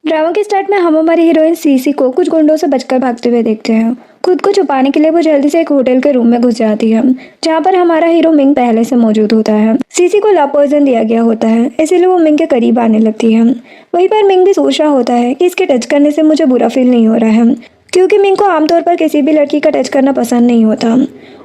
Drama के start में हम हमारी हीरोइन सीसी को कुछ गुंडों से बचकर भागते हुए देखते हैं। खुद को छुपाने के लिए वो जल्दी से एक होटल के रूम में घुस जाती है, जहाँ पर हमारा हीरो मिंग पहले से मौजूद होता है। सीसी को लव पॉइजन दिया गया होता है, इसीलिए वो मिंग के करीब आने लगती है। वहीं पर मिंग भी सोच रहा होता है कि इसके टच करने से मुझे बुरा फील नहीं हो रहा है, क्योंकि मिंग को आमतौर पर किसी भी लड़की का टच करना पसंद नहीं होता।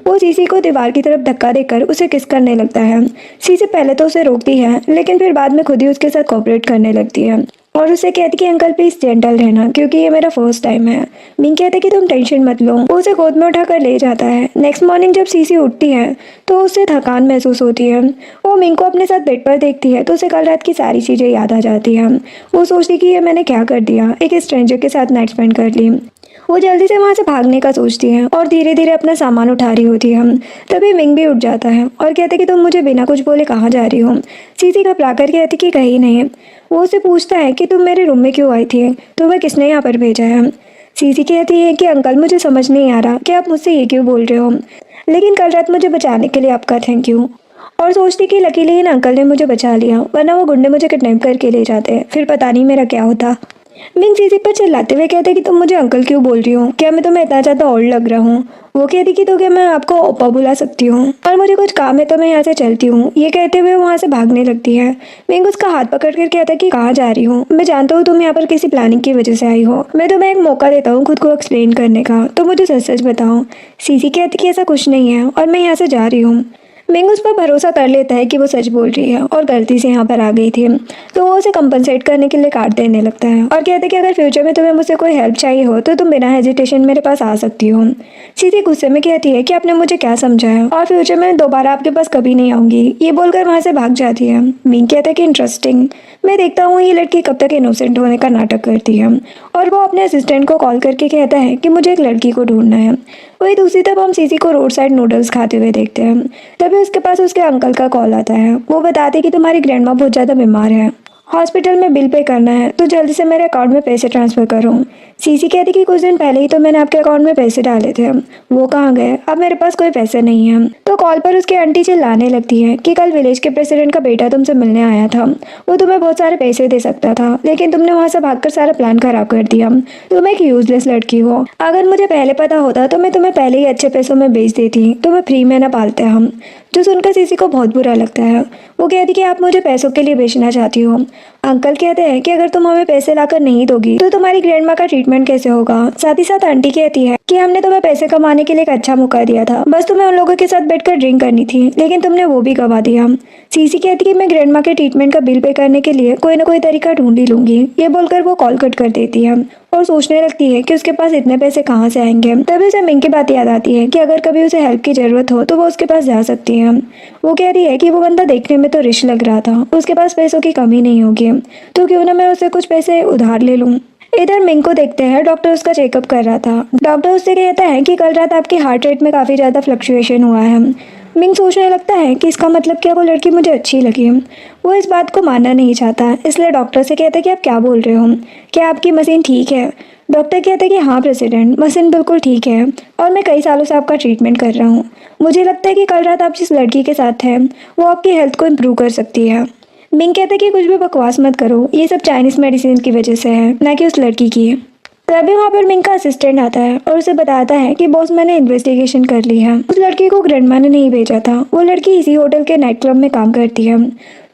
वो सीसी को दीवार की तरफ धक्का देकर उसे किस करने लगता है। सीसी पहले तो उसे रोकती है, लेकिन फिर बाद में खुद ही उसके साथ कोऑपरेट करने लगती है और उसे कहती कि अंकल प्लीज जेंटल रहना, क्योंकि ये मेरा फर्स्ट टाइम है। मिंग कहते कि तुम टेंशन मत लो। वो उसे गोद में उठाकर ले जाता है। नेक्स्ट मॉर्निंग जब सीसी उठती है तो उसे थकान महसूस होती है। वो मिंग को अपने साथ बेड पर देखती है तो उसे कल रात की सारी चीजें याद आ जाती है। वो सोचती कि ये मैंने क्या कर दिया, एक स्ट्रेंजर के साथ नाइट स्पेंड कर ली। वो जल्दी से वहाँ से भागने का सोचती है और धीरे धीरे अपना सामान उठा रही होती है। तभी मिंग भी उठ जाता है और कहते कि तुम मुझे बिना कुछ बोले कहाँ जा रही हो। सीसी घबरा कर कहती कि कहीं नहीं। वो उससे पूछता है कि तुम मेरे रूम में क्यों आई थी, तुम्हें किसने यहाँ पर भेजा है। सीसी कहती है कि अंकल मुझे समझ नहीं आ रहा कि आप मुझसे ये क्यों बोल रहे हो, लेकिन कल रात मुझे बचाने के लिए आपका थैंक यू। और सोचती कि लकीली इन अंकल ने मुझे बचा लिया, वरना वो गुंडे मुझे किडनैप करके ले जाते, फिर पता नहीं मेरा क्या होता। मिंग सीसी पर चिल्लाते हुए कहते कि तुम मुझे अंकल क्यों बोल रही हो, क्या मैं तुम्हें इतना ज़्यादा ओल्ड लग रहा हूँ। वो कहती कि तो क्या मैं आपको ओपा बुला सकती हूँ, और मुझे कुछ काम है तो मैं यहाँ से चलती हूँ। ये कहते हुए वहाँ से भागने लगती है। मिंग उसका हाथ पकड़ कर कहता कि कहाँ जा रही हूँ, मैं जानता हूँ तुम यहाँ पर किसी प्लानिंग की वजह से आई हो। मैं तुम्हें एक मौका देता हूँ खुद को एक्सप्लेन करने का, तो मुझे सच सच बताओ। सीसी कहती कि ऐसा कुछ नहीं है और मैं यहाँ से जा रही हूँ। मिंग उस पर भरोसा कर लेता है कि वो सच बोल रही है और गलती से यहाँ पर आ गई थी, तो वो उसे कंपनसेट करने के लिए कार्ड देने लगता है और कहते कि अगर फ्यूचर में तुम्हें मुझसे कोई हेल्प चाहिए हो तो तुम बिना हेजिटेशन मेरे पास आ सकती हो। सीधी गुस्से में कहती है कि आपने मुझे क्या समझा है और फ्यूचर में दोबारा आपके पास कभी नहीं आऊंगी। ये बोलकर वहाँ से भाग जाती है। मिंग कहता है कि इंटरेस्टिंग, मैं देखता हूँ ये लड़की कब तक इनोसेंट होने का नाटक करती है। और वो अपने असिस्टेंट को कॉल करके कहता है कि मुझे एक लड़की को ढूंढना है। वही दूसरी तरफ हम सीसी को रोड साइड नूडल्स खाते हुए देखते हैं। तभी उसके पास उसके अंकल का कॉल आता है। वो बताते कि तुम्हारी ग्रैंडमा बहुत ज़्यादा बीमार है, हॉस्पिटल में बिल पे करना है, तो जल्दी से मेरे अकाउंट में पैसे ट्रांसफ़र करो। सीसी कहती कि कुछ दिन पहले ही तो मैंने आपके अकाउंट में पैसे डाले थे, वो कहाँ गए, अब मेरे पास कोई पैसे नहीं है। तो कॉल पर उसकी आंटी चिल्लाने लगती है कि कल विलेज के प्रेसिडेंट का बेटा तुमसे मिलने आया था, वो तुम्हें बहुत सारे पैसे दे सकता था, लेकिन तुमने वहाँ से भागकर सारा प्लान खराब कर दिया। तुम एक यूजलेस लड़की हो। अगर मुझे पहले पता होता तो मैं तुम्हें पहले ही अच्छे पैसों में बेच देती, तुम्हें फ्री में ना पालते हम। जो सुनकर सीसी को बहुत बुरा लगता है। वो कहती कि आप मुझे पैसों के लिए बेचना चाहती हो। अंकल कहते हैं कि अगर तुम हमें पैसे लाकर नहीं दोगी तो तुम्हारी ग्रैंडमा का ट्रीटमेंट कैसे होगा। साथ ही साथ आंटी कहती है कि हमने तुम्हें पैसे कमाने के लिए एक अच्छा मौका दिया था, बस तुम्हें उन लोगों के साथ बैठकर ड्रिंक करनी थी, लेकिन तुमने वो भी गवा दिया। सीसी कहती कि मैं ग्रैंडमा के ट्रीटमेंट का बिल पे करने के लिए कोई ना कोई तरीका ढूंढ ही लूंगी। ये बोलकर वो कॉल कट कर देती है और सोचने लगती है कि उसके पास इतने पैसे कहाँ से आएंगे। तभी उसे मिंग की बात याद आती है कि अगर कभी उसे हेल्प की जरूरत हो तो वो उसके पास जा सकती है। वो कह रही है कि वो बंदा देखने में तो रिच लग रहा था, उसके पास पैसों की कमी नहीं होगी, तो क्यों ना मैं उससे कुछ पैसे उधार ले लूं। इधर मिंग को देखते हैं डॉक्टर उसका चेकअप कर रहा था। डॉक्टर उससे कहता है कि कल रात आपके हार्ट रेट में काफ़ी ज़्यादा फ्लक्चुएशन हुआ है। मिंग सोचने लगता है कि इसका मतलब क्या वो लड़की मुझे अच्छी लगी। वो इस बात को मानना नहीं चाहता, इसलिए डॉक्टर से कहता है कि आप क्या बोल रहे हो, क्या आपकी मशीन ठीक है। डॉक्टर कहते हैं कि हाँ प्रेसिडेंट, मशीन बिल्कुल ठीक है और मैं कई सालों से आपका ट्रीटमेंट कर रहा हूँ। मुझे लगता है कि कल रात आप जिस लड़की के साथ हैं वो आपकी हेल्थ को इम्प्रूव कर सकती है। मिंग कहते हैं कि कुछ भी बकवास मत करो, ये सब चाइनीज़ मेडिसिन की वजह से है, ना कि उस लड़की की। तभी वहाँ पर मिंग का असिस्टेंट आता है और उसे बताता है कि बॉस मैंने इन्वेस्टिगेशन कर ली है, उस लड़की को ग्रैंडमा ने नहीं भेजा था, वो लड़की इसी होटल के नाइट क्लब में काम करती है।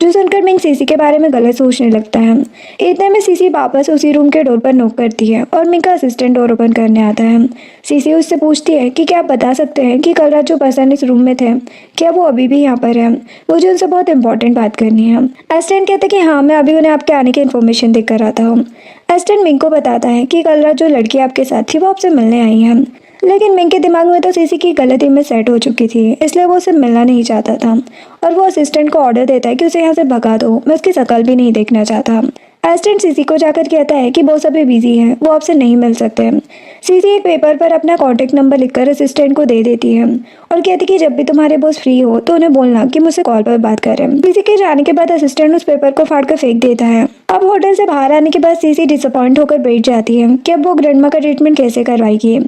जो सुनकर मिंग सीसी के बारे में गलत सोचने लगता है। इतने में सीसी वापस उसी रूम के डोर पर नॉक करती है और मिंग का असिस्टेंट डोर ओपन करने आता है। सीसी उससे पूछती है कि क्या आप बता सकते हैं कि कल रात जो पर्सन इस रूम में थे क्या वो अभी भी यहाँ पर है, मुझे उनसे बहुत इंपॉर्टेंट बात करनी है। असिस्टेंट कहते हैं कि हाँ, मैं अभी उन्हें आपके आने की इन्फॉर्मेशन देकर आता हूँ। असिस्टेंट मिंग को बताता है कि कल रात जो लड़की आपके साथ थी वो आपसे मिलने आई है, लेकिन मिंग के दिमाग में तो सीसी की गलत इमेज सेट हो चुकी थी, इसलिए वो उससे मिलना नहीं चाहता था और वो असिस्टेंट को ऑर्डर देता है कि उसे यहाँ से भगा दो, मैं उसकी शक्ल भी नहीं देखना चाहता। असिस्टेंट सीसी को जाकर कहता है कि बॉस अभी बिजी है, वो आपसे नहीं मिल सकते। सीसी एक पेपर पर अपना कॉन्टैक्ट नंबर लिखकर असिस्टेंट को दे देती है और कहती कि जब भी तुम्हारे बॉस फ्री हो तो उन्हें बोलना कि मुझसे कॉल पर बात करें। सीसी के जाने के बाद असिस्टेंट उस पेपर को फाड़ कर फेंक देता है। अब होटल से बाहर आने के बाद सीसी डिसअपॉइंट होकर बैठ जाती है कि अब वो ग्रैंडमा का ट्रीटमेंट कैसे करवाएगी।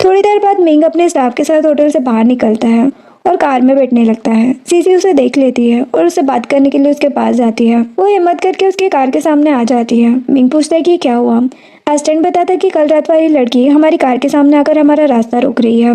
थोड़ी देर बाद मिंग अपने स्टाफ के साथ होटल से बाहर निकलता है और कार में बैठने लगता है। सीसी उसे देख लेती है और उससे बात करने के लिए उसके पास जाती है। वो हिम्मत करके उसकी कार के सामने आ जाती है। मिंग पूछता है कि क्या हुआ। असिस्टेंट बताता है कि कल रात वाली लड़की हमारी कार के सामने आकर हमारा रास्ता रोक रही है,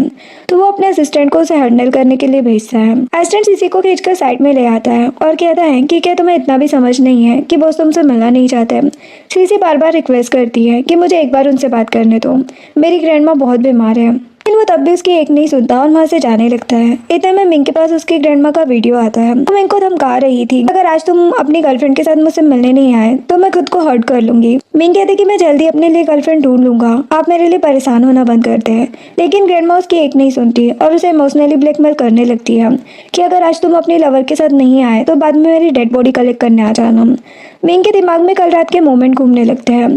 तो वो अपने असिस्टेंट को उसे हैंडल करने के लिए भेजता है। असिस्टेंट सीसी को खींचकर साइड में ले आता है और कहता है कि क्या तुम्हें इतना भी समझ नहीं है कि बॉस तुमसे मिलना नहीं चाहते। सीसी बार बार रिक्वेस्ट करती है कि मुझे एक बार उनसे बात करने दो, मेरी ग्रैंडमा बहुत बीमार है, लेकिन वो तब भी उसकी एक नहीं सुनता और वहाँ से जाने लगता है। इतने में मिंग के पास उसकी ग्रैंडमा का वीडियो आता है। वो मिंग को धमका रही थी, अगर आज तुम अपनी गर्लफ्रेंड के साथ मुझसे मिलने नहीं आए तो मैं खुद को हर्ट कर लूंगी। मिंग कहती कि मैं जल्दी अपने लिए गर्लफ्रेंड ढूंढ लूंगा, आप मेरे लिए परेशान होना बंद करते हैं। लेकिन ग्रैंडमा उसकी एक नहीं सुनती और उसे इमोशनली ब्लैकमेल करने लगती है कि अगर आज तुम अपने लवर के साथ नहीं आए तो बाद में मेरी डेड बॉडी कलेक्ट करने आ जाना। मिंग के दिमाग में कल रात के मोमेंट घूमने लगते हैं।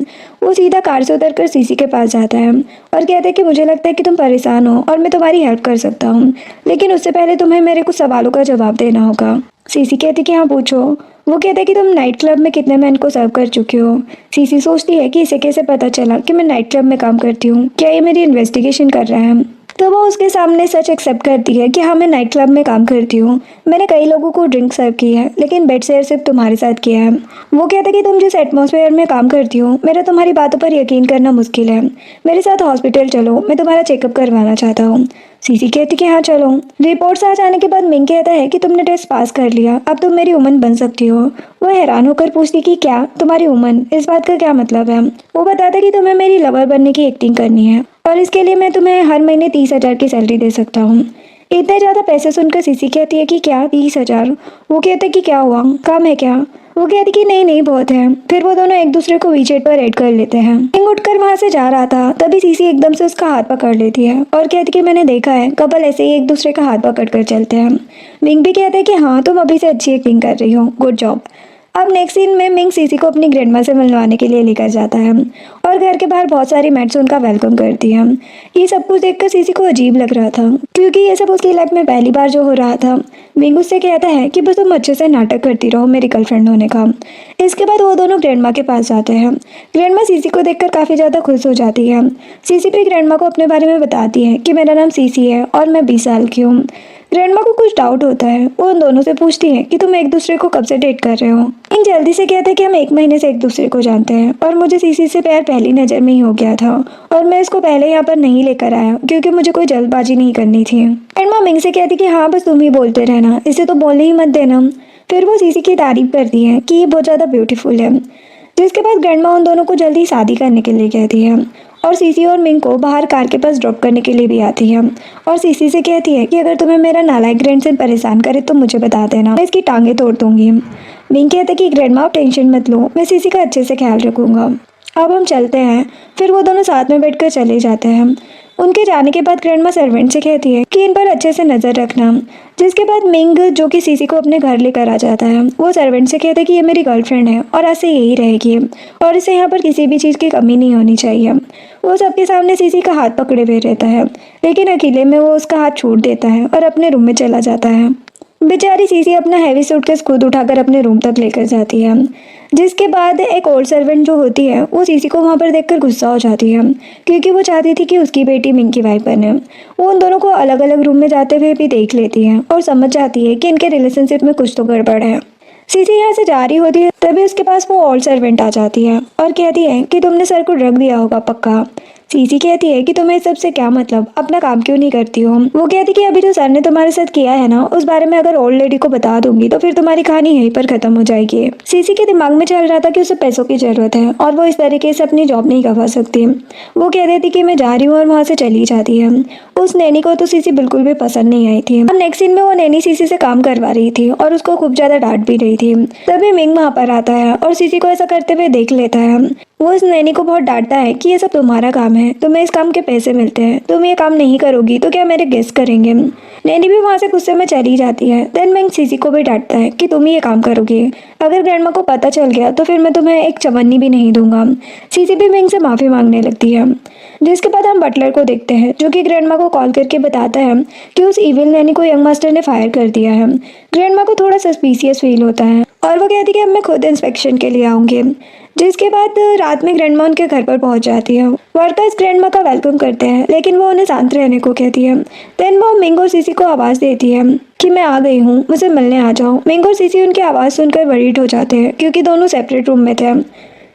वो सीधा कार से उतरकर सीसी के पास जाता है और कहता है कि मुझे लगता है कि तुम परेशान हो और मैं तुम्हारी हेल्प कर सकता हूँ, लेकिन उससे पहले तुम्हें मेरे कुछ सवालों का जवाब देना होगा। सीसी कहती कि हाँ पूछो। वो कहता है कि तुम नाइट क्लब में कितने मैन को सर्व कर चुके हो। सीसी सोचती है कि इसे कैसे पता चला कि मैं नाइट क्लब में काम करती हूँ, क्या ये मेरी इन्वेस्टिगेशन कर रहा है। तो वो उसके सामने सच एक्सेप्ट करती है कि हाँ मैं नाइट क्लब में काम करती हूँ, मैंने कई लोगों को ड्रिंक सर्व की है, लेकिन बेड शेयर सिर्फ तुम्हारे साथ किया है। वो कहता है कि तुम जिस एटमॉस्फेयर में काम करती हो मेरा तुम्हारी बातों पर यकीन करना मुश्किल है, मेरे साथ हॉस्पिटल चलो, मैं तुम्हारा चेकअप करवाना चाहता हूँ। सीसी कहती कि हाँ चलो। रिपोर्ट्स आ जाने के बाद मिंग कहता है कि तुमने टेस्ट पास कर लिया, अब तुम मेरी वुमन बन सकती हो। वो हैरान होकर पूछती कि क्या तुम्हारी वुमन, इस बात का क्या मतलब है। वो बताता कि तुम्हें मेरी लवर बनने की एक्टिंग करनी है और इसके लिए मैं तुम्हें हर महीने 30,000 की सैलरी दे सकता हूँ। इतने ज़्यादा पैसे सुनकर सीसी कहती है कि क्या 30,000। वो कहते कि क्या हुआ, कम है क्या। वो कहती कि नहीं नहीं बहुत है। फिर वो दोनों एक दूसरे को वीचेट पर ऐड कर लेते हैं। मिंग उठकर वहां से जा रहा था, तभी सीसी एकदम से उसका हाथ पकड़ लेती है और कहती कि मैंने देखा है कपल ऐसे ही एक दूसरे का हाथ पकड़ कर चलते हैं। मिंग भी कहते हैं कि हाँ तुम अभी से अच्छी एक्टिंग कर रही हो, गुड जॉब। अब नेक्स्ट सीन में मिंग सीसी को अपनी ग्रैंडमा से मिलवाने के लिए लेकर जाता है और घर के बाहर बहुत सारी मैट्स उनका वेलकम करती है। ये सब कुछ देखकर सीसी को अजीब लग रहा था क्योंकि ये सब उसकी लाइफ में पहली बार जो हो रहा था। मिंग उससे कहता है कि बस तुम अच्छे से नाटक करती रहो मेरी गर्लफ्रेंड होने का। इसके बाद वो दोनों ग्रैंडमा के पास जाते हैं। ग्रैंडमा सीसी को देखकर काफ़ी ज़्यादा खुश हो जाती है। सीसी भी ग्रैंडमा को अपने बारे में बताती है कि मेरा नाम सीसी है और मैं 20 साल की हूँ। ग्रैंडमा को कुछ डाउट होता है। वो उन दोनों से पूछती है कि तुम एक दूसरे को कब से डेट कर रहे हो। इन जल्दी से कहते हैं कि हम 1 महीने से एक दूसरे को जानते हैं और मुझे सीसी से प्यार पहली नज़र में ही हो गया था और मैं इसको पहले यहाँ पर नहीं लेकर आया क्योंकि मुझे कोई जल्दबाजी नहीं करनी थी। ग्रैंडमा मिंग से कहती कि हाँ बस तुम ही बोलते रहना, इसे तो बोलने ही मत देना। फिर वो सीसी की तारीफ करती है कि ये बहुत ज़्यादा ब्यूटीफुल है। जिसके बाद ग्रैंडमा उन दोनों को जल्दी शादी करने के लिए कहती है और सीसी और मिंग को बाहर कार के पास ड्रॉप करने के लिए भी आती है और सीसी से कहती है कि अगर तुम्हें मेरा नालायक ग्रैंडसन परेशान करे तो मुझे बता देना, मैं इसकी टांगे तोड़ दूंगी। मिंग कहते कि ग्रैंडमा आप टेंशन मत लो, मैं सीसी का अच्छे से ख्याल रखूंगा, अब हम चलते हैं। फिर वो दोनों साथ में बैठकर चले जाते हैं। उनके जाने के बाद ग्रैंडमा सर्वेंट से कहती है कि इन पर अच्छे से नज़र रखना। जिसके बाद मिंग जो कि सीसी को अपने घर लेकर आ जाता है, वो सर्वेंट से कहता है कि ये मेरी गर्लफ्रेंड है और आज से यही रहेगी और इसे यहाँ पर किसी भी चीज़ की कमी नहीं होनी चाहिए। वो सबके सामने सीसी का हाथ पकड़े हुए रहता है, लेकिन अकेले में वो उसका हाथ छूट देता है और अपने रूम में चला जाता है। बेचारी सीसी अपना हैवी सूटकेस खुद उठाकर अपने रूम तक लेकर जाती है। जिसके बाद एक ओल्ड सर्वेंट जो होती है वो सीसी को वहाँ पर देखकर गुस्सा हो जाती है क्योंकि वो चाहती थी कि उसकी बेटी मिंग की वाइफ बने। वो उन दोनों को अलग अलग रूम में जाते हुए भी देख लेती है और समझ जाती है कि इनके रिलेशनशिप में कुछ तो गड़बड़ है। सीसी यहाँ से जा रही होती है तभी उसके पास वो ओल्ड सर्वेंट आ जाती है और कहती है कि तुमने सर को ड्रग दिया होगा पक्का। सीसी कहती है कि तुम्हें सबसे क्या मतलब, अपना काम क्यों नहीं करती हो। वो कहती कि अभी जो सर ने तुम्हारे साथ किया है ना उस बारे में अगर ओल्ड लेडी को बता दूंगी तो फिर तुम्हारी कहानी यहीं पर खत्म हो जाएगी। सीसी के दिमाग में चल रहा था कि उसे पैसों की जरूरत है और वो इस तरीके से अपनी जॉब नहीं गंवा सकती। वो कह देती कि मैं जा रही हूँ और वहाँ से चली जाती है। उस नैनी को तो सीसी बिल्कुल भी पसंद नहीं आई थी। अब नेक्स्ट सीन में वो नैनी सीसी से काम करवा रही थी और उसको खूब ज्यादा डांट भी रही थी। तभी मिंग वहाँ पर आता है और सीसी को ऐसा करते हुए देख लेता है। वो इस नैनी को बहुत डांटता है कि ये सब तुम्हारा काम है, तुम्हें इस काम के पैसे मिलते हैं, तुम ये काम नहीं करोगी तो क्या मेरे गेस्ट करेंगे। नैनी भी वहाँ से गुस्से में चली जाती है। देन मिंग सीसी को भी डांटता है कि तुम ही ये काम करोगे, अगर ग्रैंडमा को पता चल गया तो फिर मैं तुम्हें एक चवन्नी भी नहीं दूंगा। सीसी भी मिंग से माफ़ी मांगने लगती है। जिसके बाद हम बटलर को देखते हैं जो कि ग्रैंडमा को कॉल करके बताता है कि उस इविल नैनी को यंग मास्टर ने फायर कर दिया है। ग्रैंडमा को थोड़ा सस्पिशियस फील होता है और वो कहती है कि अब मैं खुद इंस्पेक्शन के लिए आऊँगी। जिसके बाद रात में ग्रैंडमा उनके घर पर पहुंच जाती है। वर्कर्स ग्रैंडमा का वेलकम करते हैं, लेकिन वो उन्हें शांत रहने को कहती है। देन वो मिंग और सीसी को आवाज़ देती है कि मैं आ गई हूँ, मुझे मिलने आ जाओ। मिंग और सीसी उनकी आवाज़ सुनकर वरीड हो जाते हैं, क्योंकि दोनों सेपरेट रूम में थे।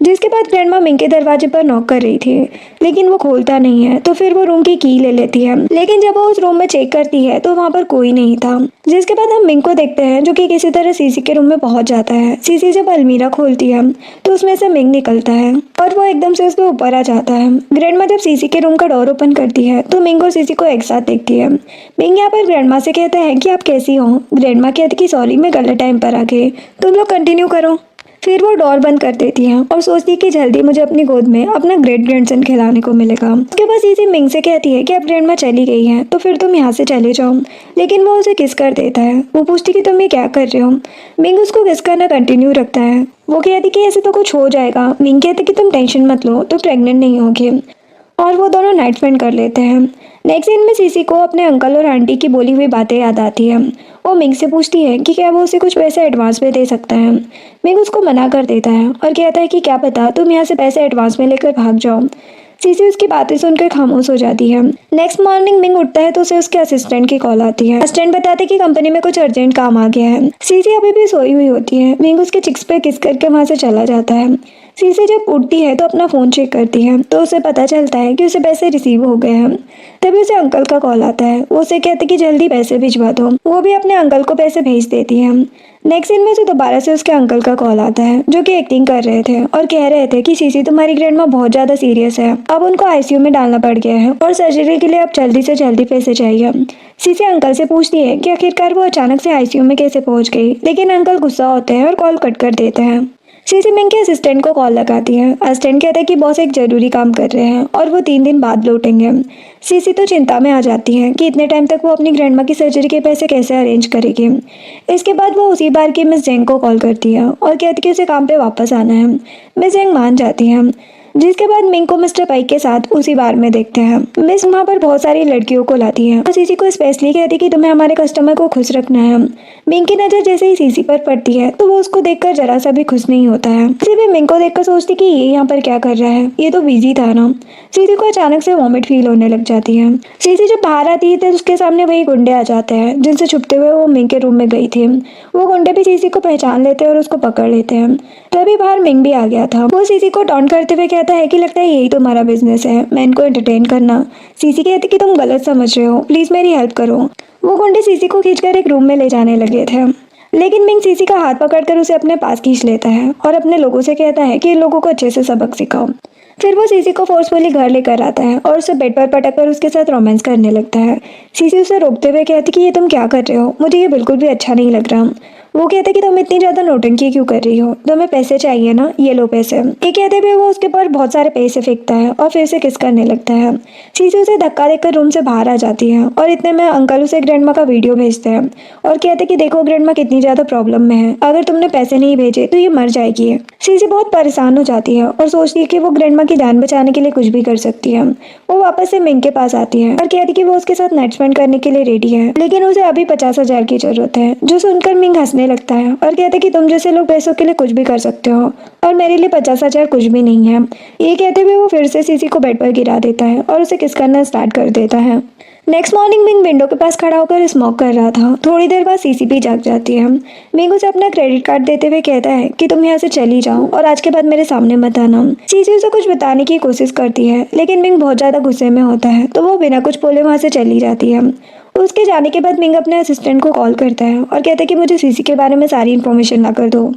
जिसके बाद ग्रैंडमा मिंग के दरवाजे पर नॉक कर रही थी, लेकिन वो खोलता नहीं है। तो फिर वो रूम की ले लेती है, लेकिन जब वो उस रूम में चेक करती है तो वहाँ पर कोई नहीं था। जिसके बाद हम मिंग को देखते हैं, जो कि किसी तरह सीसी के रूम में पहुंच जाता है। सीसी जब अलमीरा खोलती है तो उसमें से मिंग निकलता है और वो एकदम से उसके ऊपर आ जाता है। ग्रैंडमा जब सीसी के रूम का डोर ओपन करती है तो मिंग और सीसी को एक साथ देखती है। मिंग यहाँ पर ग्रैंडमा से कहता है कि आप कैसी हो। ग्रैंडमा कहती कि सॉरी, मैं गलत टाइम पर आ गई, तुम लोग कंटिन्यू करो। फिर वो डोर बंद कर देती है और सोचती है कि जल्दी मुझे अपनी गोद में अपना ग्रेट ग्रैंडसन खिलाने को मिलेगा। उसके बाद इसी मिंग से कहती है कि अब ग्रैंडमा चली गई है तो फिर तुम यहाँ से चले जाओ, लेकिन वो उसे किस कर देता है। वो पूछती कि तुम ये क्या कर रहे हो। मिंग उसको किस करना कंटिन्यू रखता है। वो कहती कि ऐसे तो कुछ हो जाएगा। मिंग कहती कि तुम टेंशन मत लो, तुम प्रेग्नेंट नहीं होगी। और वो दोनों नाइट स्पेंड कर लेते हैं। नेक्स्ट सीन में सीसी को अपने अंकल और आंटी की बोली हुई बातें याद आती है। वो मिंग से पूछती है कि क्या वो उसे कुछ पैसे एडवांस में दे सकता है। मिंग उसको मना कर देता है और कहता है कि क्या पता तुम यहाँ से पैसे एडवांस में लेकर भाग जाओ। सीसी उसकी बातें सुनकर खामोश हो जाती है। नेक्स्ट मॉर्निंग मिंग उठता है तो उसे उसके असिस्टेंट की कॉल आती है। असिस्टेंट बताते कि कंपनी में कुछ अर्जेंट काम आ गया है। सीसी अभी भी सोई हुई होती है। मिंग उसके चिक्स पे किस करके वहां से चला जाता है। सीसी जब उठती है तो अपना फ़ोन चेक करती है तो उसे पता चलता है कि उसे पैसे रिसीव हो गए हैं। तभी उसे अंकल का कॉल आता है। वो उसे कहते कि जल्दी पैसे भिजवा दो। वो भी अपने अंकल को पैसे भेज देती है। नेक्स्ट सीन में उसे दोबारा से उसके अंकल का कॉल आता है, जो कि एक्टिंग कर रहे थे और कह रहे थे कि सीसी तुम्हारी ग्रैंडमा बहुत ज़्यादा सीरियस है, अब उनको आईसीयू में डालना पड़ गया है और सर्जरी के लिए अब जल्दी से जल्दी पैसे चाहिए। सीसी अंकल से पूछती है कि आखिरकार वो अचानक से आईसीयू में कैसे पहुंच गई, लेकिन अंकल गुस्सा होते हैं और कॉल कट कर देते हैं। सीसी मिंग के असिस्टेंट को कॉल लगाती है। असिस्टेंट कहता है कि बॉस एक जरूरी काम कर रहे हैं और वो 3 दिन बाद लौटेंगे। सीसी तो चिंता में आ जाती है कि इतने टाइम तक वो अपनी ग्रैंडमा की सर्जरी के पैसे कैसे अरेंज करेगी। इसके बाद वो उसी बार की मिस जेंग को कॉल करती है और कहती है कि उसे काम पे वापस आना है। मिस जेंग मान जाती है। जिसके बाद मिंग को मिस्टर पाइक के साथ उसी बार में देखते हैं। मिस वहाँ पर बहुत सारी लड़कियों को लाती है और सीसी को स्पेशली कहती है कि तुम्हें हमारे कस्टमर को खुश रखना है। मिंग की नज़र जैसे ही सीसी पर पड़ती है तो वो उसको देखकर जरा सा भी खुश नहीं होता है। सीसी भी मिंग को देखकर सोचती कि ये यहाँ पर क्या कर रहा है, ये तो बिजी था ना। सीसी को अचानक से वॉमिट फील होने लग जाती है। सीसी जब बाहर आती है तो उसके सामने वही गुंडे आ जाते हैं जिनसे छुपते हुए वो मिंग के रूम में गई थी। वो गुंडे भी सीसी को पहचान लेते हैं और उसको पकड़ लेते हैं। तभी बाहर मिंग भी आ गया था। वो सीसी को टॉन्ट करते हुए कहता है कि लगता है यही तुम्हारा बिजनेस है, मैं इनको एंटरटेन करना। सीसी कहती कि तुम गलत समझ रहे हो, प्लीज मेरी हेल्प करो। वो गुंडे सीसी को खींचकर एक रूम में ले जाने लगे थे, लेकिन मिंग सीसी का हाथ पकड़कर उसे अपने पास खींच लेता है और अपने लोगों से कहता है कि इन लोगों को अच्छे से सबक सिखाओ। फिर वो सीसी को फोर्सफुली घर लेकर आता है और उसे बेड पर पटक कर उसके साथ रोमांस करने लगता है। सीसी उसे रोकते हुए कहती कि ये तुम क्या कर रहे हो, मुझे ये बिल्कुल भी अच्छा नहीं लग रहा। वो कहते कि तुम इतनी ज़्यादा नौटंकी क्यों कर रही हो, तुम्हें पैसे चाहिए ना, ये लो पैसे। ये कहते हुए वो उसके ऊपर बहुत सारे पैसे फेंकता है और फिर से किस करने लगता है। सीसी उसे धक्का देकर रूम से बाहर आ जाती है और इतने में अंकल उसे ग्रैंडमा का वीडियो भेजते हैं और कहते कि देखो ग्रैंडमा कितनी ज़्यादा प्रॉब्लम में है, अगर तुमने पैसे नहीं भेजे तो ये मर जाएगी। सीसी बहुत परेशान हो जाती है और सोचती है कि वो ग्रैंडमा की जान बचाने के लिए कुछ भी कर सकती है। वो वापस से मिंग के पास आती है और कहती कि वो उसके साथ नाइट स्पेंड करने के लिए रेडी है, लेकिन उसे अभी 50,000 की जरूरत है। जो सुनकर मिंग हंसने लगता है और कहते कि तुम जैसे लोग पैसों के लिए कुछ भी कर सकते हो और मेरे लिए 50,000 कुछ भी नहीं है। ये कहते हुए वो फिर से सीसी को बेड पर गिरा देता है और उसे किस करना स्टार्ट कर देता है। नेक्स्ट मॉर्निंग मिंग विंडो के पास खड़ा होकर स्मोक कर रहा था। थोड़ी देर बाद सीसी भी जाग जाती है। मिंग उसे अपना क्रेडिट कार्ड देते हुए कहता है कि तुम यहाँ से चली जाओ और आज के बाद मेरे सामने मत आना। सीसी उसे कुछ बताने की कोशिश करती है, लेकिन मिंग बहुत ज्यादा गुस्से में होता है तो वो बिना कुछ बोले वहाँ से चली जाती है। उसके जाने के बाद मिंग अपने असिस्टेंट को कॉल करता है और कहता है कि मुझे सीसी के बारे में सारी इन्फॉर्मेशन ला कर दो।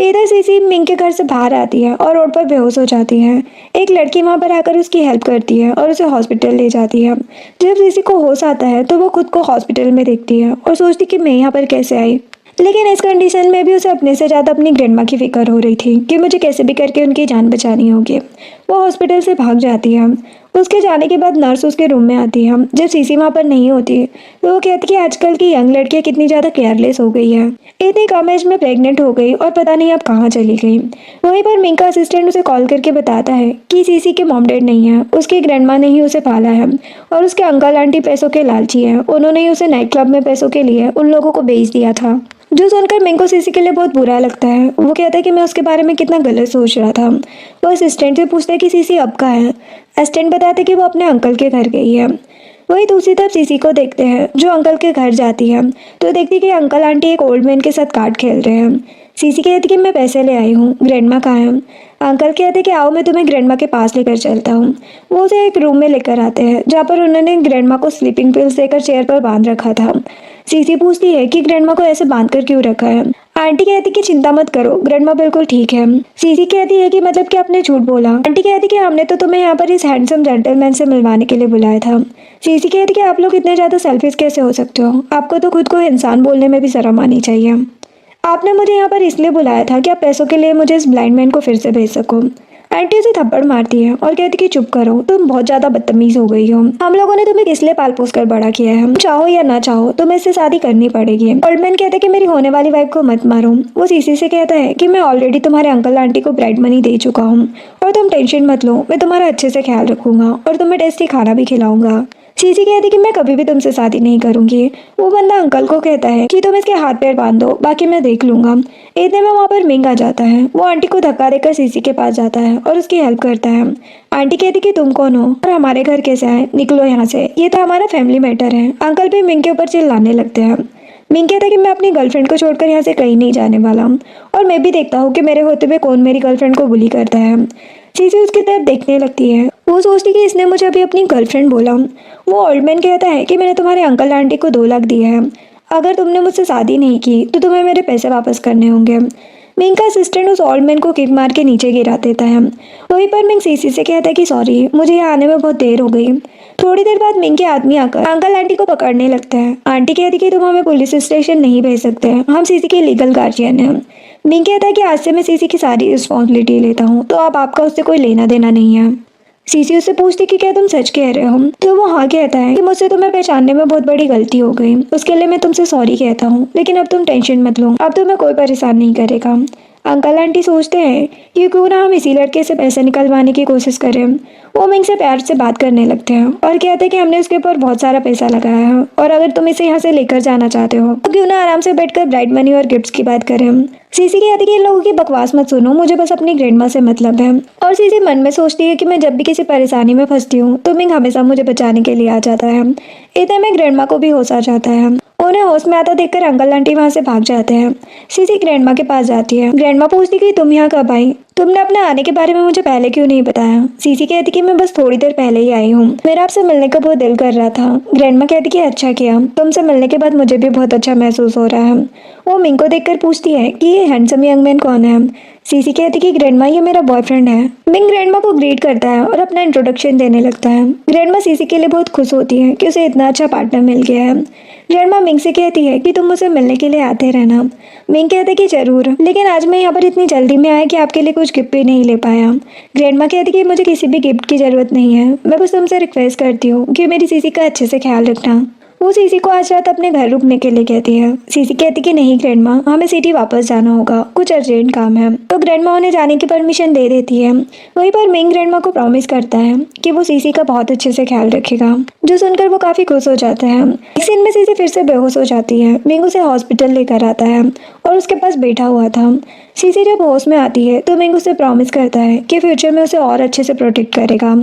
इधर सीसी मिंग के घर से बाहर आती है और रोड पर बेहोश हो जाती है। एक लड़की वहां पर आकर उसकी हेल्प करती है और उसे हॉस्पिटल ले जाती है। जब सीसी को होश आता है तो वो खुद को हॉस्पिटल में देखती है और सोचती कि मैं यहाँ पर कैसे आई, लेकिन इस कंडीशन में भी उसे अपने से ज़्यादा अपनी ग्रैंडमा की फिक्र हो रही थी कि मुझे कैसे भी करके उनकी जान बचानी होगी। वो हॉस्पिटल से भाग जाती है। उसके जाने के बाद नर्स उसके रूम में आती है। जब सीसी वहाँ पर नहीं होती तो वो कहती कि आजकल की यंग लड़कियाँ कितनी ज़्यादा केयरलेस हो गई है, इतनी कम एज में प्रेग्नेंट हो गई और पता नहीं अब कहाँ चली गई। वहीं पर मिंग का असिस्टेंट उसे कॉल करके बताता है कि सीसी के मॉम डैड नहीं है, उसकी ग्रैंडमा ने ही उसे पाला है और उसके अंकल आंटी पैसों के लालची है, उन्होंने ही उसे नाइट क्लब में पैसों के लिए उन लोगों को बेच दिया था। जो सुनकर मिंग को सीसी के लिए बहुत बुरा लगता है। वो कहता है कि मैं उसके बारे में कितना गलत सोच रहा था। वो असिस्टेंट से पूछता है कि सीसी अब कहाँ है। असिस्टेंट बताते कि वो अपने अंकल के घर गई है। वही दूसरी तरफ सीसी को देखते हैं जो अंकल के घर जाती है तो देखती है कि अंकल आंटी एक ओल्ड मैन के साथ कार्ड खेल रहे हैं। सीसी कहती कि मैं पैसे ले आई हूँ, ग्रैंडमा कहाँ है। अंकल कहते कि आओ मैं तुम्हें ग्रैंडमा के पास लेकर चलता हूँ। वो उसे एक रूम में लेकर आते हैं जहाँ पर उन्होंने ग्रैंडमा को स्लीपिंग पिल्स देकर चेयर पर बांध रखा था। सीसी पूछती है कि ग्रैंडमा को ऐसे बांध कर क्यों रखा है। आंटी कहती कि चिंता मत करो, ग्रैंडमा बिल्कुल ठीक है। सीसी कहती है कि मतलब कि आपने झूठ बोला। आंटी कहती कि हमने तो तुम्हें यहाँ पर इस हैंडसम जेंटलमैन से मिलवाने के लिए बुलाया था। सीसी कहती कि आप लोग इतने ज्यादा सेल्फिश कैसे हो सकते हो, आपको तो खुद को इंसान बोलने में भी शर्म आनी चाहिए। आपने मुझे यहाँ पर इसलिए बुलाया था कि आप पैसों के लिए मुझे इस ब्लाइंड मैन को फिर से भेज सको। आंटी उसे थप्पड़ मारती है और कहती कि चुप करो, तुम बहुत ज्यादा बदतमीज हो गई हो। हम लोगों ने तुम्हें किस लिए पाल पोस कर बड़ा किया है, चाहो या ना चाहो तुम्हें इससे शादी करनी पड़ेगी। ओल्ड मैन कहता है कि मेरी होने वाली वाइफ को मत मारो। वो सीसी से कहता है कि मैं ऑलरेडी तुम्हारे अंकल आंटी को ब्राइड मनी दे चुका हूँ और तुम टेंशन मत लो, मैं तुम्हारा अच्छे से ख्याल रखूंगा और तुम्हें टेस्टी खाना भी खिलाऊंगा। सीसी कहती कि मैं कभी भी तुमसे शादी नहीं करूंगी। वो बंदा अंकल को कहता है कि तुम इसके हाथ पैर बांध दो, बाकी मैं देख लूंगा। इतने में वहाँ पर मिंग आ जाता है। वो आंटी को धक्का देकर सीसी के पास जाता है और उसकी हेल्प करता है। आंटी कहती कि तुम कौन हो और हमारे घर कैसे आए, निकलो यहाँ से, ये तो हमारा फैमिली मैटर है। अंकल भी मिंग के ऊपर चिल्लाने लगते हैं। मिंग कहता है कि मैं अपनी गर्लफ्रेंड को छोड़कर यहाँ से कहीं नहीं जाने वाला और मैं भी देखता हूँ कि मेरे होते हुए कौन मेरी गर्लफ्रेंड को बुली करता है। सीसी उसकी तरफ देखने लगती है। वो सोचती कि इसने मुझे अभी अपनी गर्लफ्रेंड बोला। वो ओल्ड मैन कहता है कि मैंने तुम्हारे अंकल आंटी को 2 लाख दिए हैं, अगर तुमने मुझसे शादी नहीं की तो तुम्हें मेरे पैसे वापस करने होंगे। मिंग का असिस्टेंट उस ओल्ड मैन को किक मार के नीचे गिरा देता है। वहीं पर मिंग सीसी से कहता है कि सॉरी, मुझे यहाँ आने में बहुत देर हो गई। थोड़ी देर बाद मिंग के आदमी आकर अंकल आंटी को पकड़ने लगता है। आंटी कहती कि तुम हमें पुलिस स्टेशन नहीं भेज सकते, हम सीसी के लीगल गार्जियन हैं। मिंग कहता है कि आज से मैं सीसी की सारी रिस्पॉन्सिबिलिटी लेता हूँ, तो अब आपका उससे कोई लेना देना नहीं है। सीसी उससे पूछती कि क्या तुम सच कह रहे हो, तो वो हाँ कहता है कि मुझसे तुम्हें पहचानने में बहुत बड़ी गलती हो गई, उसके लिए मैं तुमसे सॉरी कहता हूँ, लेकिन अब तुम टेंशन मत लो, अब तुम्हें कोई परेशान नहीं करेगा। अंकल आंटी सोचते हैं कि क्यों ना हम इसी लड़के से पैसे निकलवाने की कोशिश करें। वो मिंग से प्यार से बात करने लगते हैं और कहते हैं कि हमने उसके ऊपर बहुत सारा पैसा लगाया है और अगर तुम इसे यहाँ से लेकर जाना चाहते हो तो क्यों ना आराम से बैठकर ब्राइड मनी और गिफ्ट्स की बात करें। सीसी कहती है कि इन लोगों की बकवास मत सुनो, मुझे बस अपनी ग्रैंडमा से मतलब है। और सीसी मन में सोचती है कि मैं जब भी किसी परेशानी में फंसती हूँ तो मिंग हमेशा मुझे बचाने के लिए आ जाता है। इतने में ग्रैंडमा को भी होश आ जाता है। उन्हें होश में आता देखकर अंकल आंटी वहाँ से भाग जाते हैं। सीसी ग्रैंडमा के पास जाती है। ग्रैंडमा पूछती कि तुम यहाँ कब आई, तुमने अपने आने के बारे में मुझे पहले क्यों नहीं बताया। सीसी कहती कि मैं बस थोड़ी देर पहले ही आई हूँ, मेरा आपसे मिलने का बहुत दिल कर रहा था। ग्रैंडमा कहती कि अच्छा किया, तुमसे मिलने के बाद मुझे भी बहुत अच्छा महसूस हो रहा है। वो मिंग को देखकर पूछती है कि ये हैंडसम यंग मैन कौन है। सीसी कहती कि ग्रैंडमा ये मेरा बॉयफ्रेंड है। मिंग ग्रैंडमा को ग्रीट करता है और अपना इंट्रोडक्शन देने लगता है। ग्रैंडमा सीसी के लिए बहुत खुश होती है कि उसे इतना अच्छा पार्टनर मिल गया है। ग्रैंडमा मिंग से कहती है कि तुम मुझसे मिलने के लिए आते रहना। मिंग कहते कि जरूर, लेकिन आज मैं यहाँ पर इतनी जल्दी में आया कि आपके लिए कुछ गिफ्ट भी नहीं ले पाया। ग्रैंडमा कहती कि मुझे किसी भी गिफ्ट की जरूरत नहीं है, मैं बस तुमसे रिक्वेस्ट करती हूँ कि मेरी सीसी का अच्छे से ख्याल रखना। वो सीसी को आज रात अपने घर रुकने के लिए कहती है। सीसी कहती कि नहीं ग्रैंडमा, हमें सिटी वापस जाना होगा, कुछ अर्जेंट काम है। तो ग्रैंडमा उन्हें जाने की परमिशन दे देती है। वहीं पर मिंग ग्रैंडमा को प्रॉमिस करता है कि वो सीसी का बहुत अच्छे से ख्याल रखेगा, जो सुनकर वो काफी खुश हो जाता है। इस सीन में सीसी फिर से बेहोश हो जाती है। मिंग उसे हॉस्पिटल लेकर आता है और उसके पास बैठा हुआ था। सीसी जब होश में आती है तो मिंग उसे प्रॉमिस करता है कि फ्यूचर में उसे और अच्छे से प्रोटेक्ट करेगा।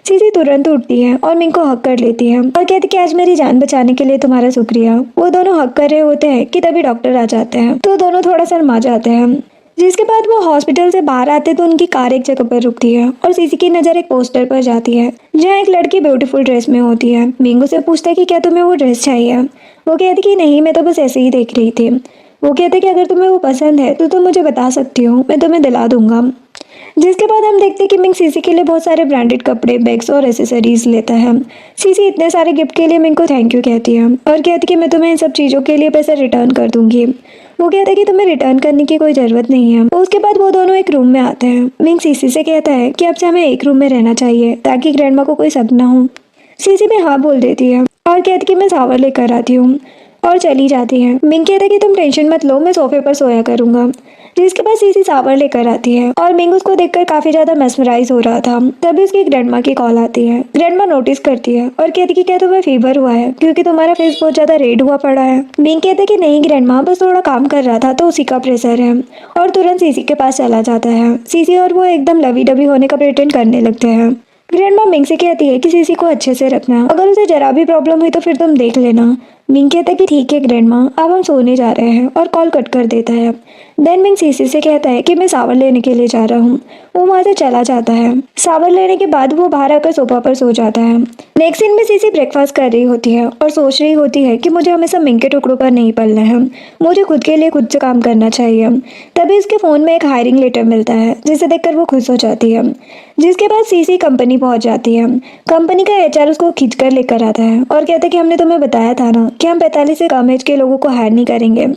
सीसी तुरंत उठती है और मिंग को हक कर लेती है और कहती कि आज मेरी जान बचाने के लिए तुम्हारा शुक्रिया। वो दोनों हक कर रहे होते हैं कि तभी डॉक्टर आ जाते हैं, तो दोनों थोड़ा शर्मा जाते हैं। जिसके बाद वो हॉस्पिटल से बाहर आते तो उनकी कार एक जगह पर रुकती है और सीसी की नजर एक पोस्टर पर जाती है जहाँ एक लड़की ब्यूटीफुल ड्रेस में होती है। मिंग उसे पूछता है कि क्या तुम्हें वो ड्रेस चाहिए। वो कहती कि नहीं, मैं तो बस ऐसे ही देख रही थी। वो कहते कि अगर तुम्हें वो पसंद है तो तुम मुझे बता सकती हो, मैं तुम्हें दिला दूंगा। जिसके बाद हम देखते हैं कि मिंग सीसी के लिए बहुत सारे ब्रांडेड कपड़े, बैग्स और एसेसरीज लेता है। सीसी इतने सारे गिफ्ट के लिए मिंग को थैंक यू कहती है और कहती कि मैं तुम्हें इन सब चीज़ों के लिए पैसे रिटर्न कर दूंगी। वो कहता है कि तुम्हें रिटर्न करने की कोई ज़रूरत नहीं है। उसके बाद वो दोनों एक रूम में आते हैं। मिंग सीसी से कहता है कि अब से हमें एक रूम में रहना चाहिए ताकि ग्रैंडमा को कोई शक ना हो। सीसी भी हाँ बोल देती है और कहती कि मैं शावर लेकर आती हूँ और चली जाती है। मिंग कहता है कि तुम टेंशन मत लो, मैं सोफे पर सोया करूंगा। जिसके बाद सीसी सावर लेकर आती है और मिंग उसको देखकर काफी ज्यादा मेस्मराइज हो रहा था। तभी उसकी ग्रैंडमा की कॉल आती है। ग्रैंडमा नोटिस करती है और कहती कि क्या तुम्हें फीवर हुआ है, क्योंकि तुम्हारा फेस बहुत ज्यादा रेड हुआ पड़ा है। मिंग कहते कि नहीं ग्रैंडमा, बस थोड़ा काम कर रहा था तो उसी का प्रेशर है, और तुरंत सीसी के पास चला जाता है। सीसी और वो एकदम लवी डबी होने का प्रिटेंड करने लगते हैं। ग्रैंडमा मिंग से कहती है कि सीसी को अच्छे से रखना, अगर उसे जरा भी प्रॉब्लम हुई तो फिर तुम देख लेना। मिंग कहता है कि ठीक है ग्रैंडमा, अब हम सोने जा रहे हैं, और कॉल कट कर देता है। देन मिंग सीसी से कहता है कि मैं सावर लेने के लिए जा रहा हूँ। वो वहाँ से चला जाता है। सावर लेने के बाद वो बाहर आकर सोफा पर सो जाता है। नेक्स्ट सीन में सीसी ब्रेकफास्ट कर रही होती है और सोच रही होती है कि मुझे हमेशा मिंग के टुकड़ों पर नहीं पलना है, मुझे खुद के लिए खुद से काम करना चाहिए। तभी उसके फोन में एक हायरिंग लेटर मिलता है, जिसे देखकर वो खुश हो जाती है। जिसके बाद सीसी कंपनी पहुंच जाती है। कंपनी का एचआर उसको खींच कर लेकर आता है और कहता है कि हमने तुम्हें बताया था ना कि हम 45 से कम एज के लोगों को हायर नहीं करेंगे।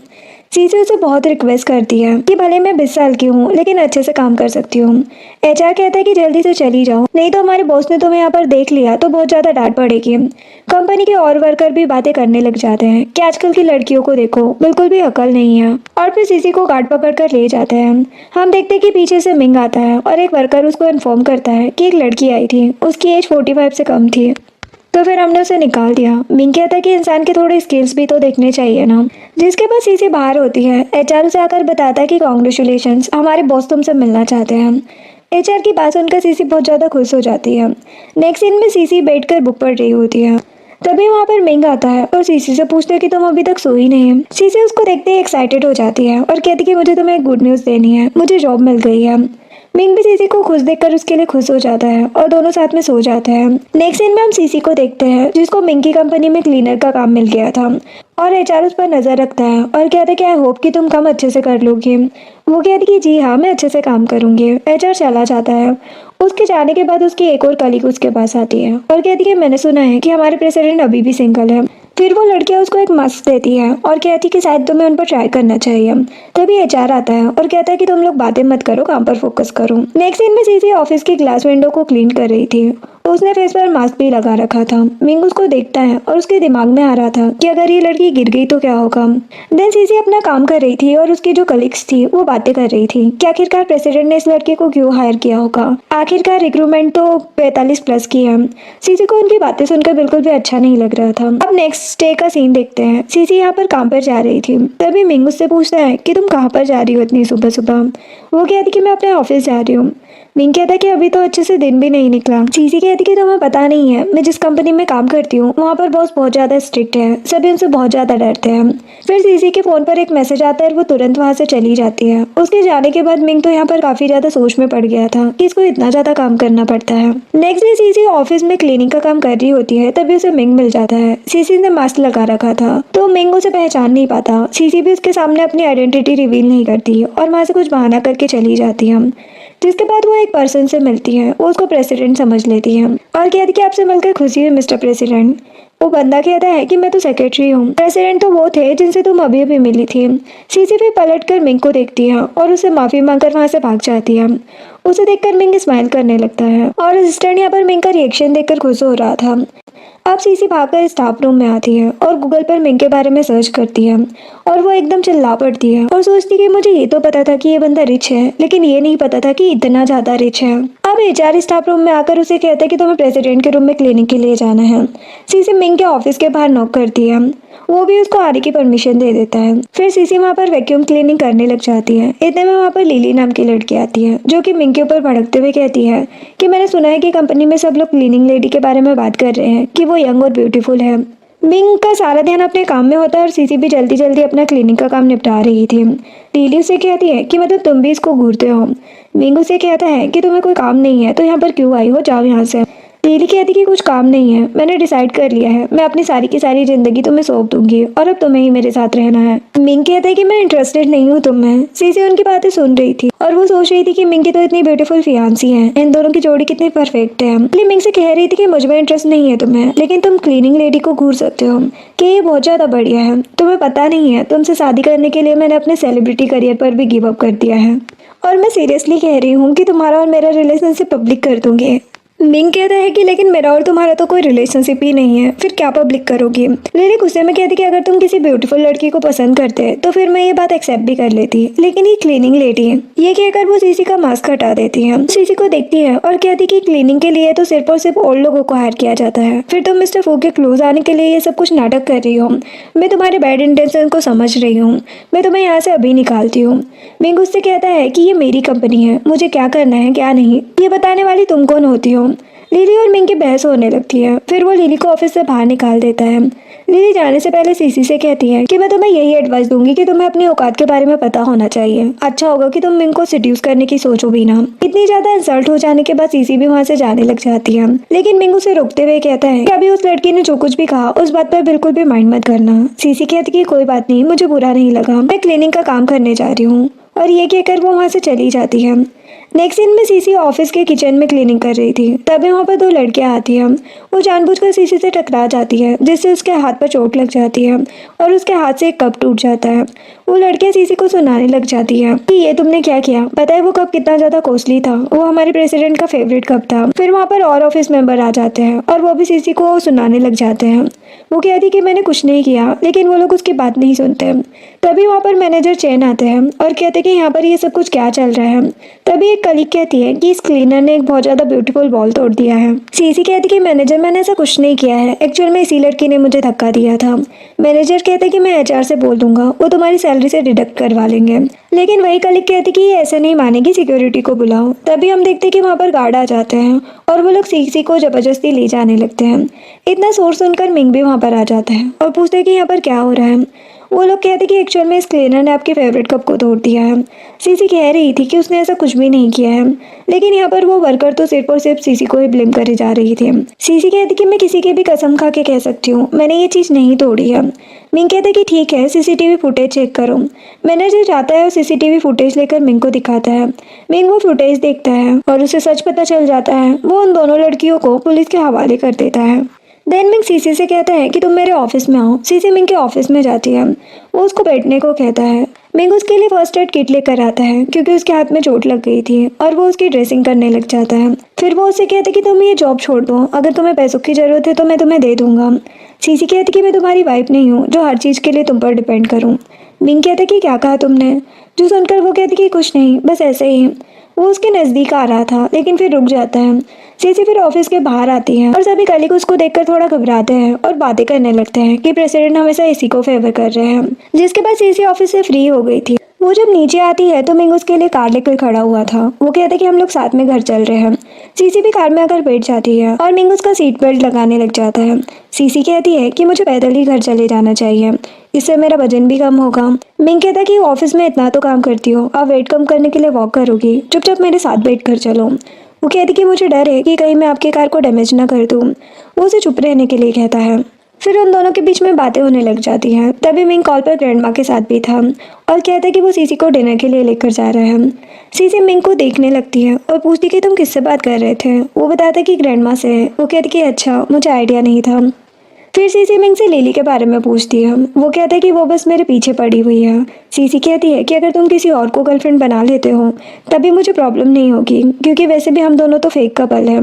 सीसी उसे बहुत रिक्वेस्ट करती है कि भले मैं 20 साल की हूँ लेकिन अच्छे से काम कर सकती हूँ। एचआर कहता है कि जल्दी से चली जाओ, नहीं तो हमारे बॉस ने तुम्हें यहाँ पर देख लिया तो बहुत ज्यादा डांट पड़ेगी। कंपनी के और वर्कर भी बातें करने लग जाते हैं कि आजकल की लड़कियों को देखो, बिल्कुल भी अकल नहीं है। और फिर सीसी को गार्ड पकड़ कर ले जाते हैं। हम देखते हैं कि पीछे से मिंग आता है और एक वर्कर उसको इन्फॉर्म करता है कि एक लड़की आई थी, उसकी एज 45 से कम थी, तो फिर हमने उसे निकाल दिया। मिंग कहता है कि इंसान के थोड़े स्किल्स भी तो देखने चाहिए ना। जिसके बाद सीसी बाहर होती है। एचआर उसे आकर बताता है कि कॉन्ग्रेचुलेशंस, हमारे बॉस तुमसे मिलना चाहते हैं। एचआर की बात सुनकर सीसी बहुत ज़्यादा खुश हो जाती है। नेक्स्ट सीन में सीसी बैठकर बुक पढ़ रही होती है। तभी वहाँ पर मिंग आता है और सीसी से पूछता है कि तुम अभी तक सोई नहीं है। सीसी उसको देखते ही एक्साइटेड हो जाती है और कहती है कि मुझे तुम्हें एक गुड न्यूज़ देनी है, मुझे जॉब मिल गई है। मिंग भी सीसी को खुश देखकर उसके लिए खुश हो जाता है और दोनों साथ में सो जाते हैं। नेक्स्ट सीन में हम सीसी को देखते हैं, जिसको मिंग की कंपनी में क्लीनर का काम मिल गया था, और एचआर उस पर नजर रखता है और कहता है कि आई होप कि तुम काम अच्छे से कर लोगे। वो कहती कि जी हाँ, मैं अच्छे से काम करूंगी। एचआर चला जाता है। उसके जाने के बाद उसकी एक और कलीग उसके पास आती है और कहती है मैंने सुना है कि हमारे प्रेसिडेंट अभी भी सिंगल है। फिर वो लड़कियां उसको एक मास्क देती है और कहती कि शायद तुम्हें उन पर ट्राई करना चाहिए। तभी एचआर आता है और कहता है कि तुम लोग बातें मत करो, काम पर फोकस करो। नेक्स्ट सीन में सीसी ऑफिस की ग्लास विंडो को क्लीन कर रही थी। उसने फेस पर मास्क भी लगा रखा था। मिंग उसको देखता है और उसके दिमाग में आ रहा था कि अगर ये लड़की गिर गई तो क्या होगा। देन सीसी अपना काम कर रही थी और उसकी जो कलीग्स थी वो बातें कर रही थी कि आखिरकार प्रेसिडेंट ने इस लड़के को क्यों हायर किया होगा। आखिरकार रिक्रूटमेंट तो 45 प्लस की है। सीसी को उनकी बातें सुनकर बिल्कुल भी अच्छा नहीं लग रहा था। अब नेक्स्ट डे का सीन देखते हैं। सीसी यहाँ पर काम पर जा रही थी। तभी मिंग उससे पूछता है कि तुम कहाँ पर जा रही हो इतनी सुबह सुबह। वो कहती कि मैं अपने ऑफिस जा रही हूँ। मिंग कहता है कि अभी तो अच्छे से दिन भी नहीं निकला। सीसी कहती कि तुम्हें पता नहीं है, मैं जिस कंपनी में काम करती हूँ वहाँ पर बॉस बहुत ज्यादा स्ट्रिक्ट है, सभी उनसे बहुत ज्यादा डरते हैं। फिर सीसी के फोन पर एक मैसेज आता है और वो तुरंत वहाँ से चली जाती है। उसके जाने के बाद मिंग तो यहाँ पर काफी ज्यादा सोच में पड़ गया था कि इसको इतना ज्यादा काम करना पड़ता है। नेक्स्ट डे सीसी ऑफिस में क्लीनिंग का काम कर रही होती है, तभी उसे मिंग मिल जाता है। सीसी ने मास्क लगा रखा था तो मिंग उसे पहचान नहीं पाता। सीसी भी उसके सामने अपनी आइडेंटिटी रिवील नहीं करती और वहाँ से कुछ बहाना करके चली जाती है। जिसके बाद वो एक पर्सन से मिलती है। वो उसको प्रेसिडेंट समझ लेती है और कहती कि आपसे मिलकर खुशी हुई मिस्टर प्रेसिडेंट। वो बंदा कहता है कि मैं तो सेक्रेटरी हूँ, प्रेसिडेंट तो वो थे जिनसे तुम अभी अभी मिली थी। सीसी भी पलट कर मिंग को देखती है और उसे माफी मांगकर वहाँ से भाग जाती है। उसे देखकर मिंग स्माइल करने लगता है और असिस्टेंट यहाँ पर मिंग का रिएक्शन देखकर खुश हो रहा था। अब सीसी भागकर स्टाफ रूम में आती है और गूगल पर मिंग के बारे में सर्च करती है और वो एकदम चिल्ला पड़ती है और सोचती कि मुझे ये तो पता था कि ये बंदा रिच है, लेकिन ये नहीं पता था कि इतना ज्यादा रिच है। अब एचआर स्टाफ रूम में आकर उसे कहता है कि तुम्हें प्रेसिडेंट के रूम में क्लिनिक के लिए जाना है। सीसी मिंग के ऑफिस के बाहर नॉक करती है। वो भी उसको आने की परमिशन दे देता है। फिर सीसी वहाँ पर वैक्यूम क्लीनिंग करने लग जाती है। इतने में वहाँ पर लिली नाम की लड़की आती है जो कि मिंग के ऊपर भड़कते हुए कहती है कि मैंने सुना है कि कंपनी में सब लोग क्लीनिंग लेडी के बारे में बात कर रहे हैं कि वो यंग और ब्यूटीफुल है। मिंग का सारा ध्यान अपने काम में होता है और सीसी भी जल्दी जल्दी अपना क्लीनिंग का काम निपटा रही थी। लिली उसे कहती है कि मतलब तुम भी इसको घूरते हो। मिंग उसे कहता है कि तुम्हें कोई काम नहीं है तो यहाँ पर क्यों आई हो, जाओ यहाँ से। लिली कहती कि कुछ काम नहीं है, मैंने डिसाइड कर लिया है, मैं अपनी सारी की सारी जिंदगी तुम्हें सौंप दूंगी और अब तुम्हें ही मेरे साथ रहना है। मिंग कहता है कि मैं इंटरेस्टेड नहीं हूँ तुम में। सीसी उनकी बातें सुन रही थी और वो सोच रही थी कि मिंग की तो इतनी ब्यूटीफुल फियांसी है, इन दोनों की जोड़ी कितनी परफेक्ट है। इसलिए मिंग से कह रही थी कि मुझ में इंटरेस्ट नहीं है तुम्हें, लेकिन तुम क्लीनिंग लेडी को घूर सकते हो कि ये बहुत ज्यादा बढ़िया है। तुम्हें पता नहीं है, तुमसे शादी करने के लिए मैंने अपने सेलिब्रिटी करियर पर भी गिव अप कर दिया है और मैं सीरियसली कह रही हूँ कि तुम्हारा और मेरा रिलेशनशिप पब्लिक कर दूंगी। मिंग कहता है कि लेकिन मेरा और तुम्हारा तो कोई रिलेशनशिप ही नहीं है, फिर क्या पब्लिक करोगी। लिली गुस्से में कहती कि अगर तुम किसी ब्यूटीफुल लड़की को पसंद करते तो फिर मैं ये बात एक्सेप्ट भी कर लेती, लेकिन ये क्लीनिंग लेडी है। ये कहकर वो सीसी का मास्क हटा देती है, सीसी को देखती है और कहती कि क्लीनिंग के लिए तो सिर्फ और सिर्फ ओल्ड लोगों को हायर किया जाता है, फिर तुम मिस्टर फू के क्लोज आने के लिए ये सब कुछ नाटक कर रही हो। मैं तुम्हारे बैड इंटेंशन को समझ रही हूँ, मैं तुम्हें यहाँ से अभी निकालती हूँ। मिंग उससे कहता है कि ये मेरी कंपनी है, मुझे क्या करना है क्या नहीं ये बताने वाली तुम कौन होती हो। लिली और मिंग की बहस होने लगती है, फिर वो लिली को ऑफिस से बाहर निकाल देता है। लिली जाने से पहले सीसी से कहती है कि मैं तुम्हें यही एडवाइस दूंगी कि तुम्हें अपनी औकात के बारे में पता होना चाहिए। अच्छा होगा कि तुम मिंग को सिड्यूस करने की सोचो भी ना। इतनी ज्यादा इंसल्ट हो जाने के बाद सीसी भी वहाँ से जाने लग जाती है, लेकिन मिंग उसे रोकते हुए कहता है कि अभी उस लड़की ने जो कुछ भी कहा उस बात पर बिल्कुल भी माइंड मत करना। सीसी कहती कि कोई बात नहीं, मुझे बुरा नहीं लगा, मैं क्लीनिंग का काम करने जा रही हूँ, और ये कहकर वो वहाँ से चली जाती है। नेक्स्ट सीन में सीसी ऑफिस के किचन में क्लीनिंग कर रही थी, तभी वहाँ पर दो लड़कियाँ आती हैं। वो जानबूझकर सीसी से टकरा जाती है, जिससे उसके हाथ पर चोट लग जाती है और उसके हाथ से एक कप टूट जाता है। वो लड़कियाँ सीसी को सुनाने लग जाती है कि ये तुमने क्या किया, पता है वो कप कितना ज्यादा कॉस्टली था, वो हमारे प्रेसिडेंट का फेवरेट कप था। फिर वहाँ पर और ऑफिस मेंबर आ जाते हैं और वो भी सीसी को सुनाने लग जाते हैं। वो कहती कि मैंने कुछ नहीं किया, लेकिन वो लोग उसकी बात नहीं सुनते। तभी वहाँ पर मैनेजर चेन आते हैं और कहते कि यहाँ पर ये सब कुछ क्या चल रहा है। तभी एक कलीग कहती है कि इस क्लीनर ने एक बहुत ज्यादा ब्यूटीफुल बॉल तोड़ दिया है। सीसी कहती कि मैनेजर मैंने ऐसा कुछ नहीं किया है, एक्चुअल में इसी लड़की ने मुझे धक्का दिया था। मैनेजर कहते कि मैं एचआर से बोल दूंगा, वो तुम्हारी सैलरी से डिडक्ट करवा लेंगे। लेकिन वही कलीग कहती कि ये ऐसे नहीं मानेगी, सिक्योरिटी को बुलाओ। तभी हम देखते कि वहाँ पर गार्ड आ जाते हैं और वो लोग सीसी को जबरदस्ती ले जाने लगते हैं। इतना शोर सुनकर मिंग भी वहाँ पर आ जाता है और पूछते हैं कि यहाँ पर क्या हो रहा है। वो लोग कहते कि एक्चुअल में इस क्लीनर ने आपके फेवरेट कप को तोड़ दिया है। सीसी कह रही थी कि उसने ऐसा कुछ भी नहीं किया है, लेकिन यहाँ पर वो वर्कर तो सिर्फ और सिर्फ सीसी को ही ब्लेम करे जा रही थी। सीसी कहती कि मैं किसी की भी कसम खा के कह सकती हूँ, मैंने ये चीज़ नहीं तोड़ी है। मिंग कहते कि ठीक है, सीसीटीवी फुटेज चेक करो। मैनेजर जाता है और सीसीटीवी फुटेज लेकर मिंग को दिखाता है। मिंग वो फुटेज देखता है और उसे सच पता चल जाता है। वो उन दोनों लड़कियों को पुलिस के हवाले कर देता है। देन मिंग सीसी से कहता है कि तुम मेरे ऑफिस में आओ। सीसी मिंग के ऑफिस में जाती है, वो उसको बैठने को कहता है। मिंग उसके लिए फर्स्ट एड किट लेकर आता है क्योंकि उसके हाथ में चोट लग गई थी और वो उसकी ड्रेसिंग करने लग जाता है। फिर वो उससे कहता है कि तुम ये जॉब छोड़ दो, अगर तुम्हें पैसों की जरूरत है तो मैं तुम्हें दे दूंगा। सीसी कहती कि मैं तुम्हारी वाइफ नहीं हूँ जो हर चीज़ के लिए तुम पर डिपेंड करूँ। मिंग कहता कि क्या कहा तुमने, जो सुनकर वो कहती कि कुछ नहीं, बस ऐसे ही। वो उसके नज़दीक आ रहा था लेकिन फिर रुक जाता है। सीसी फिर ऑफिस के बाहर आती है और सभी कलीग उसको देखकर थोड़ा घबराते हैं और बातें करने लगते हैं कि प्रेसिडेंट हमेशा इसी को फेवर कर रहे हैं। जिसके बाद सीसी ऑफिस से फ्री हो गई थी। वो जब नीचे आती है तो मिंग उसके लिए कार लेकर खड़ा हुआ था। वो कहते कि हम लोग साथ में घर चल रहे हैं। सीसी भी कार में आकर बैठ जाती है और मिंग उसका सीट बेल्ट लगाने लग जाता है। सीसी कहती है कि मुझे पैदल ही घर चले जाना चाहिए, इससे मेरा वजन भी कम होगा। मिंग कहता है कि ऑफिस में इतना तो काम करती हो, अब वेट कम करने के लिए वॉक करोगी, चुपचाप मेरे साथ बैठ कर चलो। वो कहती कि मुझे डर है कि कहीं मैं आपकी कार को डैमेज ना कर दूँ। वो उसे चुप रहने के लिए कहता है। फिर उन दोनों के बीच में बातें होने लग जाती हैं। तभी मिंग कॉल पर ग्रैंडमा के साथ भी था और कहता है कि वो सीसी को डिनर के लिए लेकर जा रहा है। सीसी मिंग को देखने लगती है और पूछती कि तुम किससे बात कर रहे थे। वो बताता कि ग्रैंडमा से है। वो कहती कि अच्छा, मुझे आइडिया नहीं था। फिर सीसी मिंग से लिली के बारे में पूछती है। वो कहता है कि वो बस मेरे पीछे पड़ी हुई है। सीसी कहती है कि अगर तुम किसी और को गर्लफ्रेंड बना लेते हो तभी मुझे प्रॉब्लम नहीं होगी, क्योंकि वैसे भी हम दोनों तो फेक कपल हैं।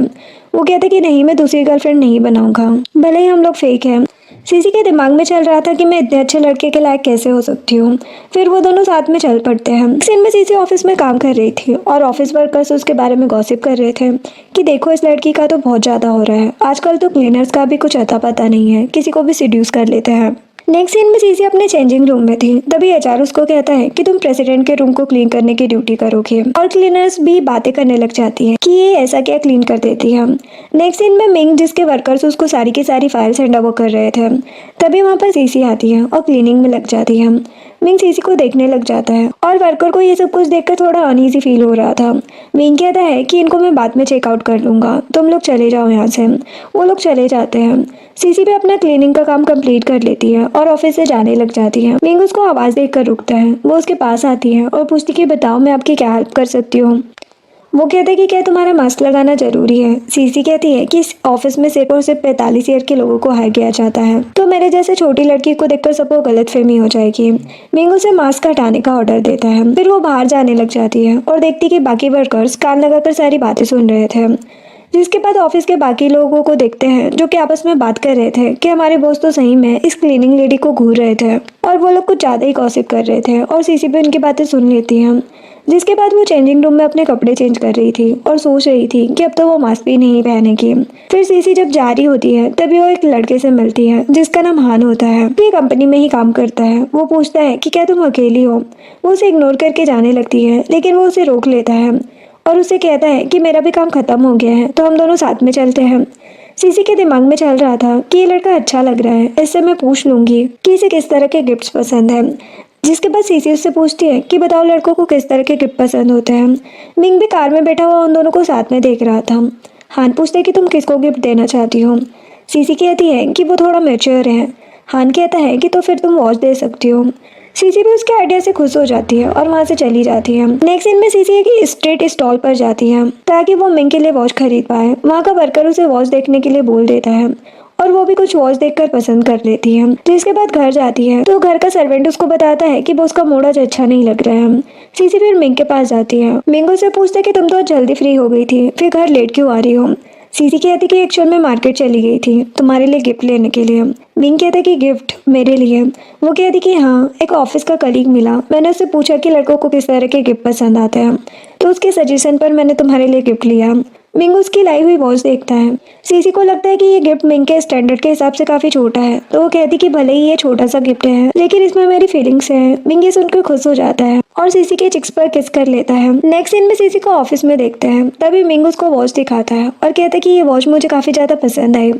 वो कहते कि नहीं, मैं दूसरी गर्लफ्रेंड नहीं बनाऊंगा, भले ही हम लोग फेक हैं। सीसी के दिमाग में चल रहा था कि मैं इतने अच्छे लड़के के लायक कैसे हो सकती हूँ। फिर वो दोनों साथ में चल पड़ते हैं। सीन में सीसी ऑफिस में काम कर रही थी और ऑफिस वर्कर्स उसके बारे में गॉसिप कर रहे थे कि देखो इस लड़की का तो बहुत ज़्यादा हो रहा है, आजकल तो क्लीनर्स का भी कुछ अता पता नहीं है, किसी को भी सिड्यूस कर लेते हैं। नेक्स्ट सीन में सीसी अपने चेंजिंग रूम में थी। तभी एचआर उसको कहता है कि तुम प्रेसिडेंट के रूम को क्लीन करने की ड्यूटी करोगे और क्लीनर्स भी बातें करने लग जाती हैं कि ये ऐसा क्या क्लीन कर देती है। नेक्स्ट सीन में मिंग जिसके वर्कर्स उसको सारी की सारी फाइल्स हैंड ओवर कर रहे थे, तभी वहाँ पर सीसी आती है और क्लीनिंग में लग जाती है। मिंग सीसी को देखने लग जाता है और वर्कर को ये सब कुछ देखकर थोड़ा अनईजी फील हो रहा था। मिंग कहता है कि इनको मैं बाद में चेकआउट कर लूँगा, तुम लोग चले जाओ यहाँ से। वो लोग चले जाते हैं। सीसी भी अपना क्लीनिंग का काम कंप्लीट कर लेती है और ऑफिस से जाने लग जाती है। मिंग उसको आवाज़ देकर रुकता है। वो उसके पास आती है और पूछती कि बताओ मैं आपकी क्या हेल्प कर सकती हूँ। वो कहते कि क्या तुम्हारा मास्क लगाना जरूरी है। सीसी कहती है कि इस ऑफिस में सिर्फ और सिर्फ 45 ईयर के लोगों को हायर किया जाता है, तो मेरे जैसे छोटी लड़की को देखकर सबको गलतफहमी हो जाएगी। मिंग उसे मास्क हटाने का ऑर्डर देता है। फिर वो बाहर जाने लग जाती है और देखती कि बाकी वर्कर्स कान लगाकर सारी बातें सुन रहे थे। जिसके बाद ऑफिस के बाकी लोगों को देखते हैं जो कि आपस में बात कर रहे थे कि हमारे बॉस तो सही में इस क्लीनिंग लेडी को घूर रहे थे और वो लोग कुछ ज़्यादा ही गॉसिप कर रहे थे और सीसी भी उनकी बातें सुन लेती है। जिसके बाद वो चेंजिंग रूम में अपने कपड़े चेंज कर रही थी और सोच रही थी कि अब तो वो मास्क भी नहीं पहनेगी। फिर सीसी जब जा रही होती है तभी वो एक लड़के से मिलती है जिसका नाम हान होता है। ये कंपनी में ही काम करता है। वो पूछता है कि क्या तुम अकेली हो। वो उसे इग्नोर करके जाने लगती है लेकिन वो उसे रोक लेता है और उसे कहता है कि मेरा भी काम खत्म हो गया है तो हम दोनों साथ में चलते हैं। सीसी के दिमाग में चल रहा था कि ये लड़का अच्छा लग रहा है, इससे मैं पूछ लूंगी कि इसे किस तरह के गिफ्ट्स पसंद है। जिसके बाद सीसी उससे पूछती है कि बताओ लड़कों को किस तरह के गिफ्ट पसंद होते हैं। मिंग भी कार में बैठा हुआ उन दोनों को साथ में देख रहा था। हान पूछता है कि तुम किसको गिफ्ट देना चाहती हो। सीसी कहती है कि वो थोड़ा मैच्योर है। हान कहता है कि तो फिर तुम वॉच दे सकती हो। सीसी भी उसके आइडिया से खुश हो जाती है और वहाँ से चली जाती है। नेक्स्ट सीन में सीसी एक स्ट्रीट स्टॉल पर जाती है ताकि वो मिंग के लिए वॉच खरीद पाए। वहाँ का वर्कर उसे वॉच देखने के लिए बोल देता है और वो भी कुछ वॉच देखकर पसंद कर लेती है। जिसके बाद घर जाती है तो घर का सर्वेंट उसको बताता है कि बॉस का मूड आज अच्छा नहीं लग रहा है। सीसी फिर मिंग के पास जाती है। मिंग उससे पूछता है कि तुम तो आज जल्दी फ्री हो गई थी, फिर घर लेट क्यों आ रही हो। सीसी कहती कि एक्चुअल में मार्केट चली गई थी तुम्हारे लिए गिफ्ट लेने के लिए। मिंग कहता कि गिफ्ट मेरे लिए। वो कहती कि हाँ, एक ऑफिस का कलीग मिला, मैंने उससे पूछा कि लड़कों को किस तरह के गिफ्ट पसंद आते हैं तो उसके सजेशन पर मैंने तुम्हारे लिए गिफ्ट लिया। मिंग उसकी लाई हुई वॉच देखता है। सीसी को लगता है कि ये गिफ्ट मिंग के स्टैंडर्ड के हिसाब से काफी छोटा है तो वो कहती कि भले ही ये छोटा सा गिफ्ट है लेकिन इसमें मेरी फीलिंग्स है। मिंग ये सुनकर खुश हो जाता है और सीसी के चिक्स पर किस कर लेता है। नेक्स्ट सीन में सीसी को ऑफिस में देखते हैं। तभी मिंग उसको वॉच दिखाता है और कहता है कि ये वॉच मुझे काफी ज्यादा पसंद आई।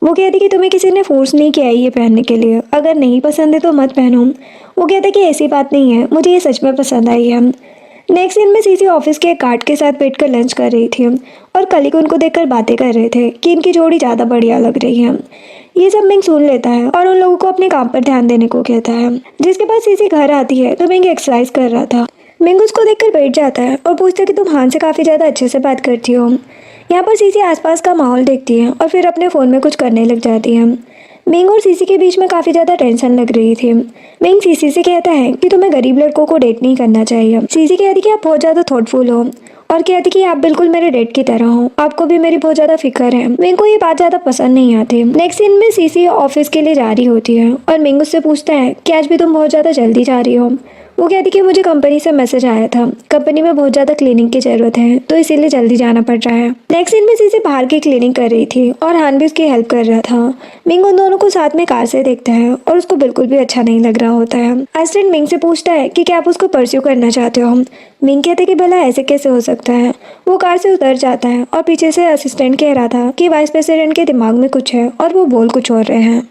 वो कहती कि तुम्हें किसी ने फोर्स नहीं किया है ये पहनने के लिए, अगर नहीं पसंद है तो मत पहनो। वो कहता कि ऐसी बात नहीं है, मुझे ये सच में पसंद आई है। नेक्स्ट सीन में सीसी ऑफिस के एक गार्ड के साथ बैठकर लंच कर रही थी और कलीग उनको देखकर बातें कर रहे थे कि इनकी जोड़ी ज़्यादा बढ़िया लग रही है। ये सब मिंग सुन लेता है और उन लोगों को अपने काम पर ध्यान देने को कहता है। जिसके बाद सीसी घर आती है तो मिंग एक्सरसाइज कर रहा था। मिंग उसको देखकर बैठ जाता है और पूछता है कि तुम हान से काफ़ी ज़्यादा अच्छे से बात करती हो। यहाँ पर सीसी आसपास का माहौल देखती है और फिर अपने फ़ोन में कुछ करने लग जाती है। मिंग और सीसी के बीच में काफ़ी ज़्यादा टेंशन लग रही थी। मिंग सीसी से कहता है कि तुम्हें गरीब लड़कों को डेट नहीं करना चाहिए। सीसी कहती कि आप बहुत ज़्यादा थॉटफुल हो और कहती कि आप बिल्कुल मेरे डेट की तरह हो, आपको भी मेरी बहुत ज़्यादा फिक्र है। मिंग को ये बात ज़्यादा पसंद नहीं आती। नेक्स्ट सीन में सीसी ऑफिस के लिए जा रही होती है और मिंग उससे पूछता है कि आज भी तुम बहुत ज़्यादा जल्दी जा रही हो। वो कहती कि मुझे कंपनी से मैसेज आया था, कंपनी में बहुत ज़्यादा क्लीनिंग की ज़रूरत है तो इसीलिए जल्दी जाना पड़ रहा है। नेक्स्ट सीन में सीसी बाहर की क्लीनिंग कर रही थी और हान भी उसकी हेल्प कर रहा था। मिंग उन दोनों को साथ में कार से देखता है और उसको बिल्कुल भी अच्छा नहीं लग रहा होता है। असिस्टेंट मिंग से पूछता है कि क्या आप उसको परस्यू करना चाहते हो। मिंग कहते कि भला ऐसे कैसे हो सकता है। वो कार से उतर जाता है और पीछे से असिस्टेंट कह रहा था कि वाइस प्रेसिडेंट के दिमाग में कुछ है और वो बोल कुछ और रहे हैं।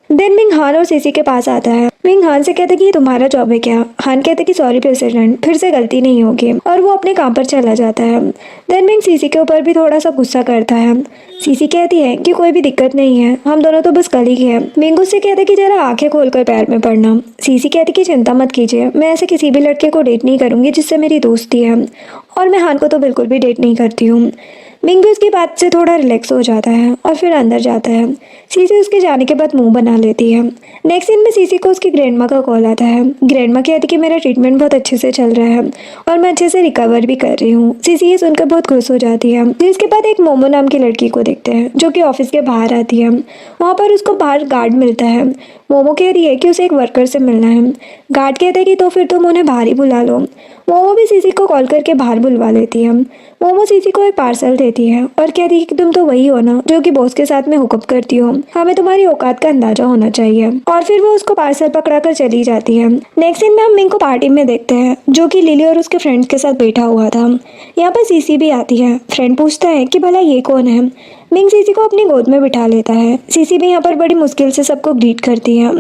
देन मिंग हान और सीसी के पास आता है। मिंग हान से कहता है कि ये तुम्हारा जॉब है क्या। हान कहते कि सॉरी प्रेसिडेंट, फिर से गलती नहीं होगी और वो अपने काम पर चला जाता है। देन मिंग सीसी के ऊपर भी थोड़ा सा गुस्सा करता है। सीसी कहती है कि कोई भी दिक्कत नहीं है, हम दोनों तो बस कलीग हैं। मिंग उससे कहता है कि जरा आंखें खोलकर पैर में पड़ना। सीसी कहती कि चिंता मत कीजिए, मैं ऐसे किसी भी लड़के को डेट नहीं करूंगी जिससे मेरी दोस्ती है और मैं हान को तो बिल्कुल भी डेट नहीं करती हूँ। मिंग भी उसकी बात से थोड़ा रिलैक्स हो जाता है और फिर अंदर जाता है। सीसी उसके जाने के बाद मुंह बना लेती है। नेक्स्ट सीन में सीसी को उसकी ग्रैंडमा का कॉल आता है। ग्रैंडमा कहती कि मेरा ट्रीटमेंट बहुत अच्छे से चल रहा है और मैं अच्छे से रिकवर भी कर रही हूँ। सीसी ये सुनकर बहुत खुश हो जाती है। जिसके बाद एक मोमो नाम की लड़की को देखते हैं जो कि ऑफिस के बाहर आती है। वहाँ पर उसको बाहर गार्ड मिलता है। मोमो कह रही है कि उसे एक वर्कर से मिलना है। गार्ड कहता है कि तो फिर तुम उन्हें बाहर ही बुला लो। मोमो भी सीसी को कॉल करके बाहर बुलवा लेती है। मोमो सीसी को एक पार्सल देती है और कहती है कि तुम तो वही हो ना जो कि बॉस के साथ में हुकअप करती हो, हमें तुम्हारी औकात का अंदाजा होना चाहिए। और फिर वो उसको पार्सल पकड़ा कर चली जाती है। नेक्स्ट सीन में हम मिंग को पार्टी में देखते हैं जो कि लिली और उसके फ्रेंड्स के साथ बैठा हुआ था। यहाँ पर सीसी भी आती है। फ्रेंड पूछता है कि भला ये कौन है। मिंग सीसी को अपनी गोद में बिठा लेता है। सीसी भी यहाँ पर बड़ी मुश्किल से सबको ग्रीट करती है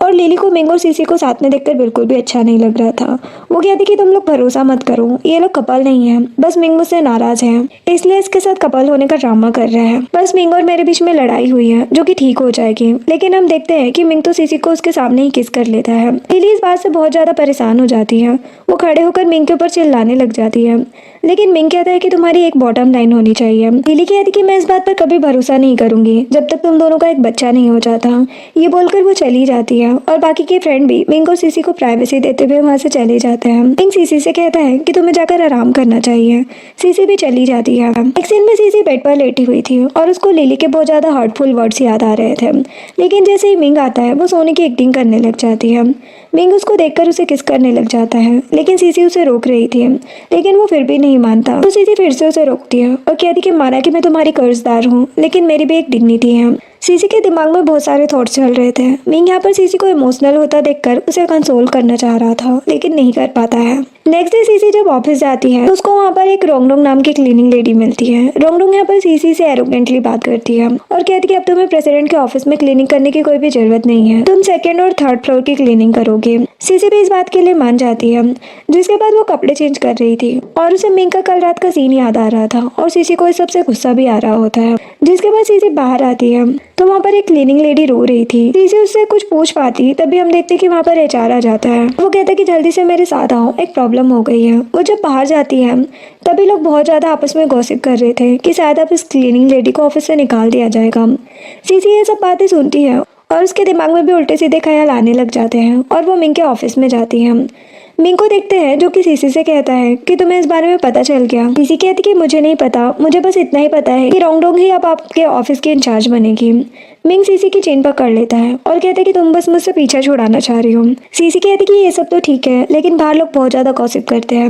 और लिली को मिंग और सीसी को साथ में देखकर बिल्कुल भी अच्छा नहीं लग रहा था। वो कहती कि तुम लोग भरोसा मत करो, ये लोग कपल नहीं है, बस मिंग मुझसे नाराज है इसलिए इसके साथ कपल होने का ड्रामा कर रहा है। बस मिंग और मेरे बीच में लड़ाई हुई है जो कि ठीक हो जाएगी। लेकिन हम देखते हैं कि मिंग तो सीसी को उसके सामने ही किस कर लेता है। लिली इस बात से बहुत ज्यादा परेशान हो जाती है। वो खड़े होकर मिंग के ऊपर चिल्लाने लग जाती है। लेकिन मिंग कहता है कि तुम्हारी एक बॉटम लाइन होनी चाहिए। लिली कहती कि मैं इस बात पर कभी भरोसा नहीं करूंगी जब तक तुम दोनों का एक बच्चा नहीं हो जाता। ये बोलकर वो चली जाती है है और बाकी के फ्रेंड भी मिंग और सीसी को प्राइवेसी देते हुए वहाँ से चले जाते हैं। मिंग सीसी से कहता है कि तुम्हें जाकर आराम करना चाहिए। सीसी भी चली जाती है। एक सीन में सीसी बेड पर लेटी हुई थी और उसको लिली के बहुत ज्यादा हर्टफुल वर्ड्स याद आ रहे थे, लेकिन जैसे ही मिंग आता है वो सोने की एक्टिंग करने लग जाती है। मिंग उसको देखकर उसे किस करने लग जाता है, लेकिन सीसी उसे रोक रही थी, लेकिन वो फिर भी नहीं मानता। तो सीसी फिर से उसे रोकती है और कहती कि माना कि मैं तुम्हारी कर्जदार हूँ, लेकिन मेरी भी एक डिग्निटी है। सीसी के दिमाग में बहुत सारे थॉट्स चल रहे थे। मिंग यहाँ पर सीसी को इमोशनल होता देखकर उसे कंसोल करना चाह रहा था, लेकिन नहीं कर पाता है। नेक्स्ट डे सीसी जब ऑफिस जाती है तो उसको वहाँ पर एक रोंगडोंग नाम की क्लीनिंग लेडी मिलती है। रोंगडोंग यहाँ पर सीसी से एरोगेंटली बात करती है और कहती कि अब तुम्हें प्रेसिडेंट के ऑफिस में क्लीनिंग करने की कोई भी जरूरत नहीं है, तुम सेकंड और थर्ड फ्लोर की क्लीनिंग करोगे। सीसी भी इस बात के लिए मान जाती है। जिसके बाद वो कपड़े चेंज कर रही थी और उसे मिंग का कल रात का सीन याद आ रहा था और सीसी को इस सबसे गुस्सा भी आ रहा होता है। जिसके बाद सीसी बाहर आती है तो वहाँ पर एक क्लीनिंग लेडी रो रही थी। सीसी उससे कुछ पूछ पाती तभी हम देखते कि वहाँ पर एचआर आ जाता है। वो कहता है कि जल्दी से मेरे साथ आओ, एक प्रॉब्लम हो गई है। वो जब बाहर जाती है तभी लोग बहुत ज्यादा आपस में गॉसिप कर रहे थे कि शायद अब इस क्लीनिंग लेडी को ऑफिस से निकाल दिया जाएगा। सीसी ये सब बातें सुनती है और उसके दिमाग में भी उल्टे सीधे ख्याल आने लग जाते हैं और वो मिंग के ऑफिस में जाती है। मिंग को देखते हैं जो कि सीसी से कहता है कि तुम्हें इस बारे में पता चल गया। सीसी कहती कि मुझे नहीं पता, मुझे बस इतना ही पता है कि रोंगडोंग ही अब आपके ऑफिस की इंचार्ज बनेगी। मिंग सीसी की चेन पकड़ लेता है और कहता है कि तुम बस मुझसे पीछा छुड़ाना चाह रही हो। सीसी कहती कि ये सब तो ठीक है, लेकिन बाहर लोग बहुत ज्यादा गॉसिप करते हैं।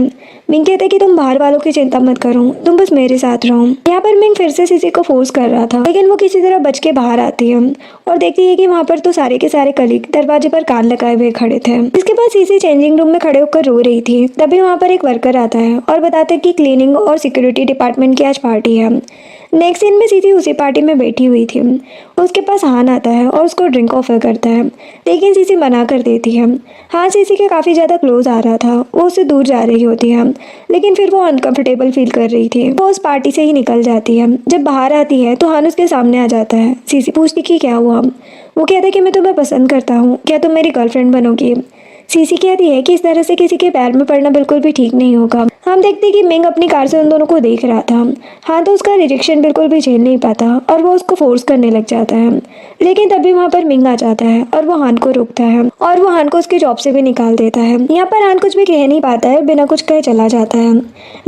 मिंग कहते कि तुम बाहर वालों की चिंता मत करो, तुम बस मेरे साथ रहो। यहाँ पर मिंग फिर से सीसी को फोर्स कर रहा था, लेकिन वो किसी तरह बच के बाहर आती है और देखती है कि वहाँ पर तो सारे के सारे कलीग दरवाजे पर कान लगाए हुए खड़े थे। इसके बाद सीसी चेंजिंग रूम में खड़े होकर रो रही थी। तभी वहाँ पर एक वर्कर आता है और बताते कि क्लीनिंग और सिक्योरिटी डिपार्टमेंट की आज पार्टी है। नेक्स्ट सीन में सीसी उसी पार्टी में बैठी हुई थी। उसके पास हान आता है और उसको ड्रिंक ऑफर करता है, लेकिन सीसी मना कर देती है। हाँ सीसी के काफ़ी ज़्यादा क्लोज आ रहा था, वो उससे दूर जा रही होती है, लेकिन फिर वो अनकंफर्टेबल फील कर रही थी। वो उस पार्टी से ही निकल जाती है। जब बाहर आती है तो हान उसके सामने आ जाता है। सीसी पूछती कि क्या हुआ। वो कहता है कि मैं तुम्हें पसंद करता हूँ, क्या तुम मेरी गर्लफ्रेंड बनोगी। सीसी कहती है कि इस तरह से किसी के पैर में पड़ना बिल्कुल भी ठीक नहीं होगा। हम देखते हैं कि मिंग अपनी कार से उन दोनों को देख रहा था। हाँ तो उसका रिजेक्शन बिल्कुल भी झेल नहीं पाता और वो उसको फोर्स करने लग जाता है, लेकिन तभी वहाँ पर मिंग आ जाता है और वो हान को रोकता है और वो हान को उसकी जॉब से भी निकाल देता है। यहाँ पर हान कुछ भी कह नहीं पाता है, बिना कुछ कहे चला जाता है।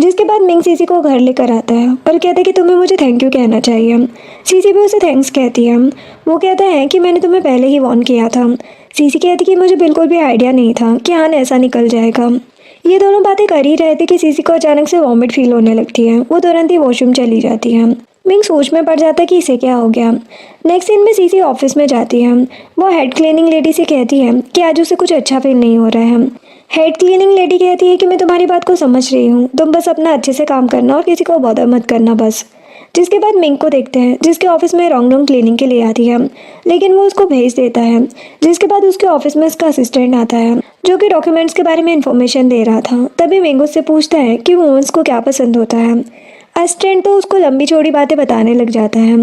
जिसके बाद मिंग सीसी को घर लेकर आता है और कहता है कि तुम्हें मुझे थैंक यू कहना चाहिए। सीसी भी उसे थैंक्स कहती है। वो कहता है कि मैंने तुम्हें पहले ही वार्न किया था। सीसी कहती कि मुझे बिल्कुल भी आइडिया नहीं था कि हान ऐसा निकल जाएगा। ये दोनों बातें कर ही रहे थे कि सीसी को अचानक से वॉमिट फील होने लगती है। वो तुरंत ही वॉशरूम चली जाती है। मिंग सोच में पड़ जाता है कि इसे क्या हो गया। नेक्स्ट सीन में सीसी ऑफिस में जाती है। वो हेड क्लीनिंग लेडी से कहती है कि आज उसे कुछ अच्छा फील नहीं हो रहा है। हेड क्लीनिंग लेडी कहती है कि मैं तुम्हारी बात को समझ रही हूँ, तुम बस अपना अच्छे से काम करना और किसी को बॉदर मत करना बस। जिसके बाद मिंग को देखते हैं जिसके ऑफिस में रोंगडोंग क्लीनिंग के लिए आती है, लेकिन वो उसको भेज देता है। जिसके बाद उसके ऑफिस में उसका असिस्टेंट आता है जो कि डॉक्यूमेंट्स के बारे में इंफॉर्मेशन दे रहा था। तभी मिंग उससे पूछता है कि वुमेन्स को क्या पसंद होता है। असिस्टेंट तो उसको लंबी चौड़ी बातें बताने लग जाता है,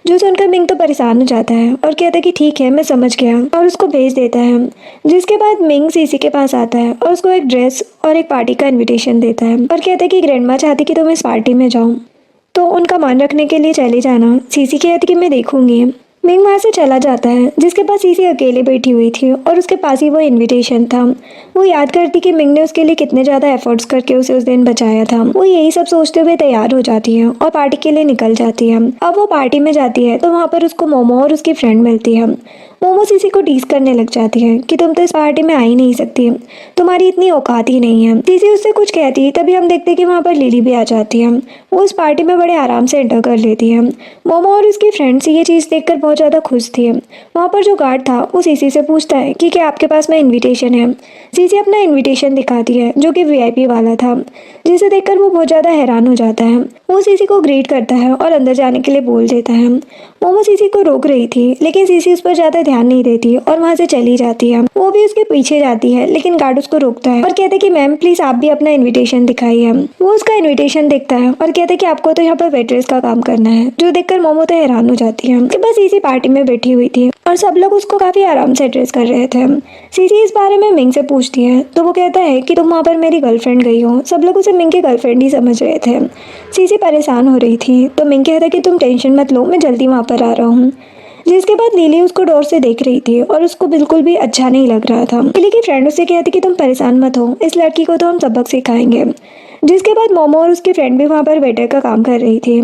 जो सुनकर मिंग तो परेशान हो जाता है और कहता है कि ठीक है मैं समझ गया और उसको भेज देता है। जिसके बाद मिंग सीसी के पास आता है और उसको एक ड्रेस और एक पार्टी का इन्विटेशन देता है और कहता है कि ग्रैंडमा चाहती कि तुम इस पार्टी में जाओ तो उनका मान रखने के लिए चले जाना। सीसी कहती कि मैं देखूंगी। मिंग वहाँ से चला जाता है। जिसके पास सीसी अकेले बैठी हुई थी और उसके पास ही वो इनविटेशन था। वो याद करती कि मिंग ने उसके लिए कितने ज़्यादा एफर्ट्स करके उसे उस दिन बचाया था। वो यही सब सोचते हुए तैयार हो जाती है और पार्टी के लिए निकल जाती है। अब वो पार्टी में जाती है तो वहाँ पर उसको मोमो और उसकी फ्रेंड मिलती है। मोमो सीसी को टीज करने लग जाती है कि तुम तो इस पार्टी में आ ही नहीं सकती, तुम्हारी इतनी औकात ही नहीं है। सीसी उससे कुछ कहती है तभी हम देखते हैं कि वहाँ पर लिली भी आ जाती है। वो उस पार्टी में बड़े आराम से एंटर कर लेती है। मोमो और उसकी फ्रेंड्स ये चीज़ देखकर बहुत ज़्यादा खुश थी। वहाँ पर जो गार्ड था वो सीसी से पूछता है कि क्या आपके पास में इन्विटेशन है। सीसी अपना इन्विटेशन दिखाती है जो कि वीआईपी वाला था, जिसे देखकर वो बहुत ज़्यादा हैरान हो जाता है। वो सीसी को ग्रीट करता है और अंदर जाने के लिए बोल देता है। मोमो सीसी को रोक रही थी, लेकिन सीसी उस पर ज़्यादा ध्यान नहीं देती और वहाँ से चली जाती है। वो भी उसके पीछे जाती है, लेकिन गार्ड उसको रोकता है और कहता है कि मैम प्लीज आप भी अपना इन्विटेशन दिखाइए। वो उसका इन्विटेशन देखता है और कहता है कि आपको तो यहाँ पर वेट्रेस का काम करना है, जो देखकर मोमो तो हैरान हो जाती है। बस सीसी पार्टी में बैठी हुई थी और सब लोग उसको काफी आराम से एड्रेस कर रहे थे। सीसी इस बारे में मिंग से पूछती है तो वो कहता है कि तुम वहाँ पर मेरी गर्लफ्रेंड गई हो। सब लोग उसे मिंग की गर्लफ्रेंड ही समझ रहे थे। सीसी परेशान हो रही थी तो मिंग कहता है कि तुम टेंशन मत लो, मैं जल्दी वहाँ पर आ रहा हूँ। जिसके बाद लिली उसको डोर से देख रही थी और उसको बिल्कुल भी अच्छा नहीं लग रहा था। लिली की फ्रेंड उसे कहती कि तुम परेशान मत हो, इस लड़की को तो हम सबक सिखाएंगे। जिसके बाद मोमो और उसकी फ्रेंड भी वहाँ पर वेटर का काम कर रही थी।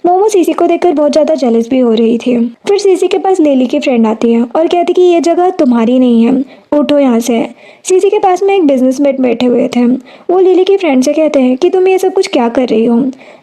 मोमो सीसी को देखकर बहुत ज्यादा जेलस भी हो रही थी। फिर सीसी के पास लिली की फ्रेंड आती है और कहती कि ये जगह तुम्हारी नहीं है, उठो यहाँ से। सीसी के पास में एक बिजनेसमैन बैठे हुए थे। वो लिली की फ्रेंड से कहते हैं कि तुम ये सब कुछ क्या कर रही हो।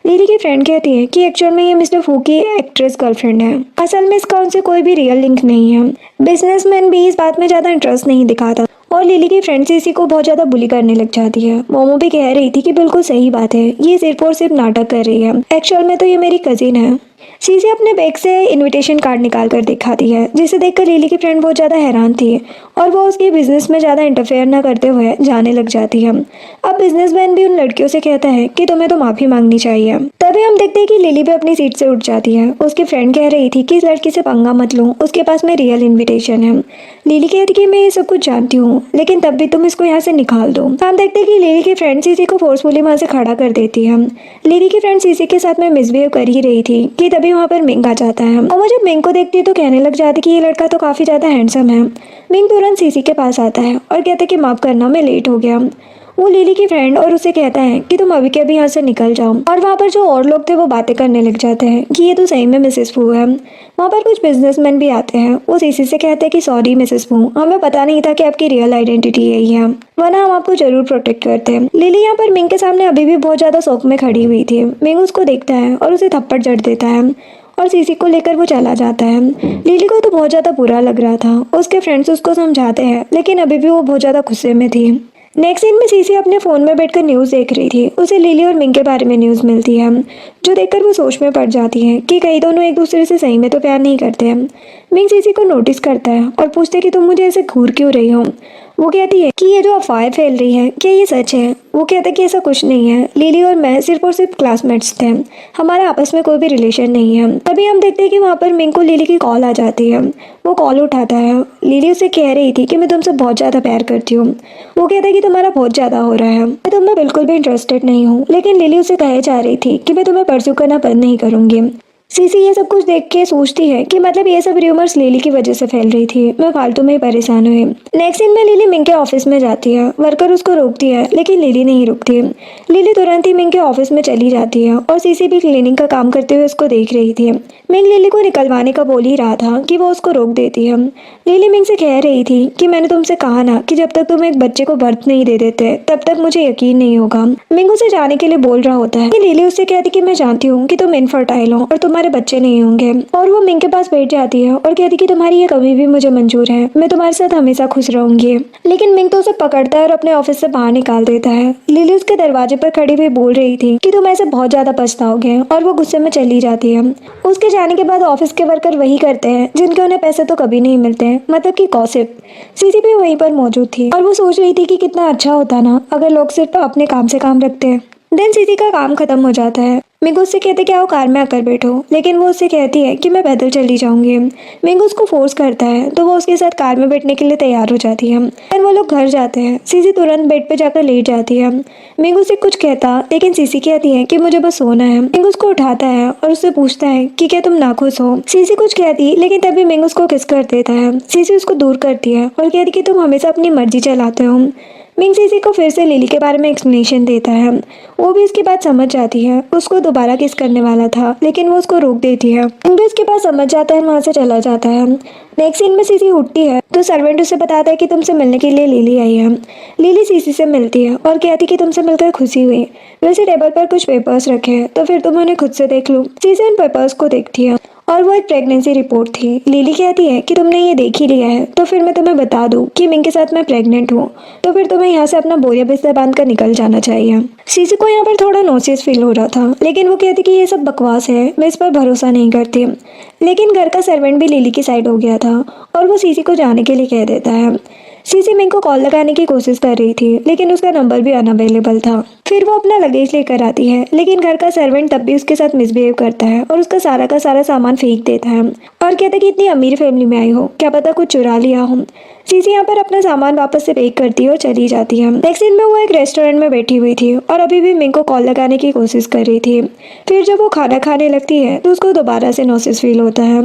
लिली की फ्रेंड कहती है कि एक्चुअल में ये मिस्टर फू की एक्ट्रेस गर्लफ्रेंड है, असल में इसका उनसे कोई भी रियल लिंक नहीं है। बिजनेसमैन भी इस बात में ज्यादा इंटरेस्ट नहीं दिखाता और लिली की फ्रेंड सीसी को बहुत ज्यादा बुली करने लग जाती है। मोमो भी कह रही थी कि बिल्कुल सही बात है, ये सिर्फ और सिर्फ नाटक कर रही है, एक्चुअल में तो ये मेरी कजिन है। सीसी अपने बैग से इनविटेशन कार्ड निकाल कर दिखाती है, जिसे देखकर लिली की फ्रेंड बहुत ज़्यादा हैरान थी और वो उसके बिजनेस में ज़्यादा इंटरफेयर न करते हुए जाने लग जाती है। अब बिजनेसमैन भी उन लड़कियों से कहता है कि तुम्हें तो माफ़ी मांगनी चाहिए। तभी हम देखते हैं कि लिली भी अपनी सीट से उठ जाती है। उसकी फ्रेंड कह रही थी कि इस लड़की से पंगा मत लो, उसके पास में रियल इन्विटेशन है। लिली कहती कि मैं ये सब कुछ जानती हूँ, लेकिन तब भी तुम इसको यहाँ से निकाल दो। हम देखते हैं कि लिली की फ्रेंड सीसी को फोर्सफुली वहाँ से खड़ा कर देती है। लिली की फ्रेंड सीसी के साथ में मिसबिहेव कर ही रही थी कि तभी वहाँ पर मिंग आ जाता है और वो जब मिंग को देखती है तो कहने लग जाती कि ये लड़का तो काफी ज्यादा हैंडसम है। मिंग तुरंत सीसी के पास आता है और कहता है कि माफ करना, मैं लेट हो गया। वो लिली की फ्रेंड और उसे कहता है कि तुम अभी के अभी यहाँ से निकल जाओ। और वहाँ पर जो और लोग थे वो बातें करने लग जाते हैं कि ये तो सही में मिसेस फू है। वहाँ पर कुछ बिजनेसमैन भी आते हैं। वो सीसी से कहते हैं कि सॉरी मिसेस फू, हमें पता नहीं था कि आपकी रियल आइडेंटिटी यही है, वरना हम आपको जरूर प्रोटेक्ट करते हैं। लिली यहाँ पर मिंग के सामने अभी भी बहुत ज्यादा शौक में खड़ी हुई थी। मिंग उसको देखता है और उसे थप्पड़ जड़ देता है और सीसी को लेकर वो चला जाता है। लिली को तो बहुत ज्यादा बुरा लग रहा था। उसके फ्रेंड्स उसको समझाते हैं, लेकिन अभी भी वो बहुत ज्यादा गुस्से में थी। नेक्स्ट सीन में सीसी अपने फोन में बैठकर न्यूज देख रही थी। उसे लिली और मिंग के बारे में न्यूज मिलती है, जो देखकर वो सोच में पड़ जाती है कि कहीं दोनों एक दूसरे से सही में तो प्यार नहीं करते हैं। मिंग सीसी को नोटिस करता है और पूछते कि तुम मुझे ऐसे घूर क्यों रही हो। वो कहती है कि ये जो अफवाहें फैल रही है क्या ये सच है। वो कहता है कि ऐसा कुछ नहीं है, लिली और मैं सिर्फ और सिर्फ क्लासमेट्स थे, हमारा आपस में कोई भी रिलेशन नहीं है। तभी हम देखते हैं कि वहाँ पर मिंग को लिली की कॉल आ जाती है। वो कॉल उठाता है। लिली उसे कह रही थी कि मैं तुमसे बहुत ज़्यादा प्यार करती हूँ। वो कहता है कि तुम्हारा बहुत ज़्यादा हो रहा है, मैं तुम में बिल्कुल भी इंटरेस्टेड नहीं हूँ। लेकिन लिली उसे कहे जा रही थी कि मैं तुम्हें परस्यू करना बंद नहीं करूँगी। सीसी ये सब कुछ देख के सोचती है कि मतलब ये सब रूमर्स लिली की वजह से फैल रही थी, मैं फालतू में ही परेशान हुई। नेक्स्ट सीन में लिली मिंग के ऑफिस में जाती है। वर्कर उसको रोकती है, लेकिन लिली नहीं रुकती। लिली तुरंत ही मिंग के ऑफिस में चली जाती है और सीसी भी क्लीनिंग का काम करते हुए उसको देख रही थी। मिंग लिली को निकलवाने का बोल ही रहा था कि वो उसको रोक देती है। लिली मिंग से कह रही थी कि मैंने तुमसे कहा ना कि जब तक तुम एक बच्चे को बर्थ नहीं दे देते तब तक मुझे यकीन नहीं होगा। मिंग उसे जाने के लिए बोल रहा होता है कि लिली उससे कहती कि मैं जानती हूँ कि तुम इनफर्टाइल हो और तुम्हारे बच्चे नहीं होंगे। और वो मिंग के पास बैठ जाती है और कहती कि तुम्हारी ये कभी भी मुझे मंजूर है, मैं तुम्हारे साथ हमेशा खुश रहूंगी। लेकिन मिंग तो उसे पकड़ता है और अपने ऑफिस से बाहर निकाल देता है। लिली उसके दरवाजे पर खड़ी हुई बोल रही थी कि तुम ऐसे बहुत ज्यादा पछताओगे और वो गुस्से में चली जाती है। उसके जाने के बाद ऑफिस के वर्कर वही करते हैं जिनके उन्हें पैसे तो कभी नहीं मिलते, मतलब कि गॉसिप। सीसी भी वहीं पर मौजूद थी और वो सोच रही थी कि कितना अच्छा होता ना अगर लोग सिर्फ अपने काम से काम रखते हैं। देन सीसी का काम खत्म हो जाता है। मिंग उससे कहते कि आओ कार में आकर बैठो, लेकिन वो उससे कहती है कि मैं पैदल चली जाऊंगी। मिंग उसको फोर्स करता है तो वो उसके साथ कार में बैठने के लिए तैयार हो जाती है। फिर वो लोग घर जाते हैं। सीसी तुरंत बेड पे जाकर लेट जाती है। मिंग उससे कुछ कहता, लेकिन सीसी कहती है कि मुझे बस सोना है। मिंग उसको उठाता है और उससे पूछता है कि क्या तुम नाखुश हो। सीसी कुछ कहती, लेकिन तभी मिंग उसको किस कर देता है। सीसी उसको दूर करती है और कहती कि तुम हमेशा अपनी मर्जी चलाते हो। मिंग सीसी को फिर से लिली के बारे में एक्सप्लेनेशन देता है। वो भी इसकी बात समझ जाती है। उसको दोबारा किस करने वाला था, लेकिन वो उसको रोक देती है। मिंग भी इसके पास समझ जाता है, वहाँ से चला जाता है। नेक्स्ट सीन में सीसी उठती है तो सर्वेंट उसे बताता है कि तुमसे मिलने के लिए लिली आई है। लिली सीसी से मिलती है और कहती कि तुमसे मिलकर खुशी हुई, वैसे टेबल पर कुछ पेपर्स रखे हैं तो फिर तुम उन्हें खुद से देख लो। सीसी उन पेपर्स को देखती है और वो एक प्रेगनेंसी रिपोर्ट थी। लिली कहती है कि तुमने ये देख ही लिया है तो फिर मैं तुम्हें बता दूं कि मिंग के साथ मैं प्रेग्नेंट हूँ, तो फिर तुम्हें यहाँ से अपना बोरिया बिस्तर बांध कर निकल जाना चाहिए। सीसी को यहाँ पर थोड़ा नॉसियस फील हो रहा था, लेकिन वो कहती कि ये सब बकवास है, मैं इस पर भरोसा नहीं करती। लेकिन घर का सर्वेंट भी लिली की साइड हो गया था और वो सीसी को जाने के लिए कह देता है। सीसी मिंग को कॉल लगाने की कोशिश कर रही थी, लेकिन उसका नंबर भी अनअवेलेबल था। फिर वो अपना लगेज लेकर आती है, लेकिन घर का सर्वेंट तब भी उसके साथ मिसबिहेव करता है और उसका सारा का सारा सामान फेंक देता है और कहता है कि इतनी अमीर फैमिली में आई हो, क्या पता कुछ चुरा लिया हो। सीसी यहाँ पर अपना सामान वापस से पैक करती है और चली जाती है। नेक्स्ट सीन में वो एक रेस्टोरेंट में बैठी हुई थी और अभी भी मिंग को कॉल लगाने की कोशिश कर रही थी। फिर जब वो खाना खाने लगती है तो उसको दोबारा से नॉसिस फील होता है।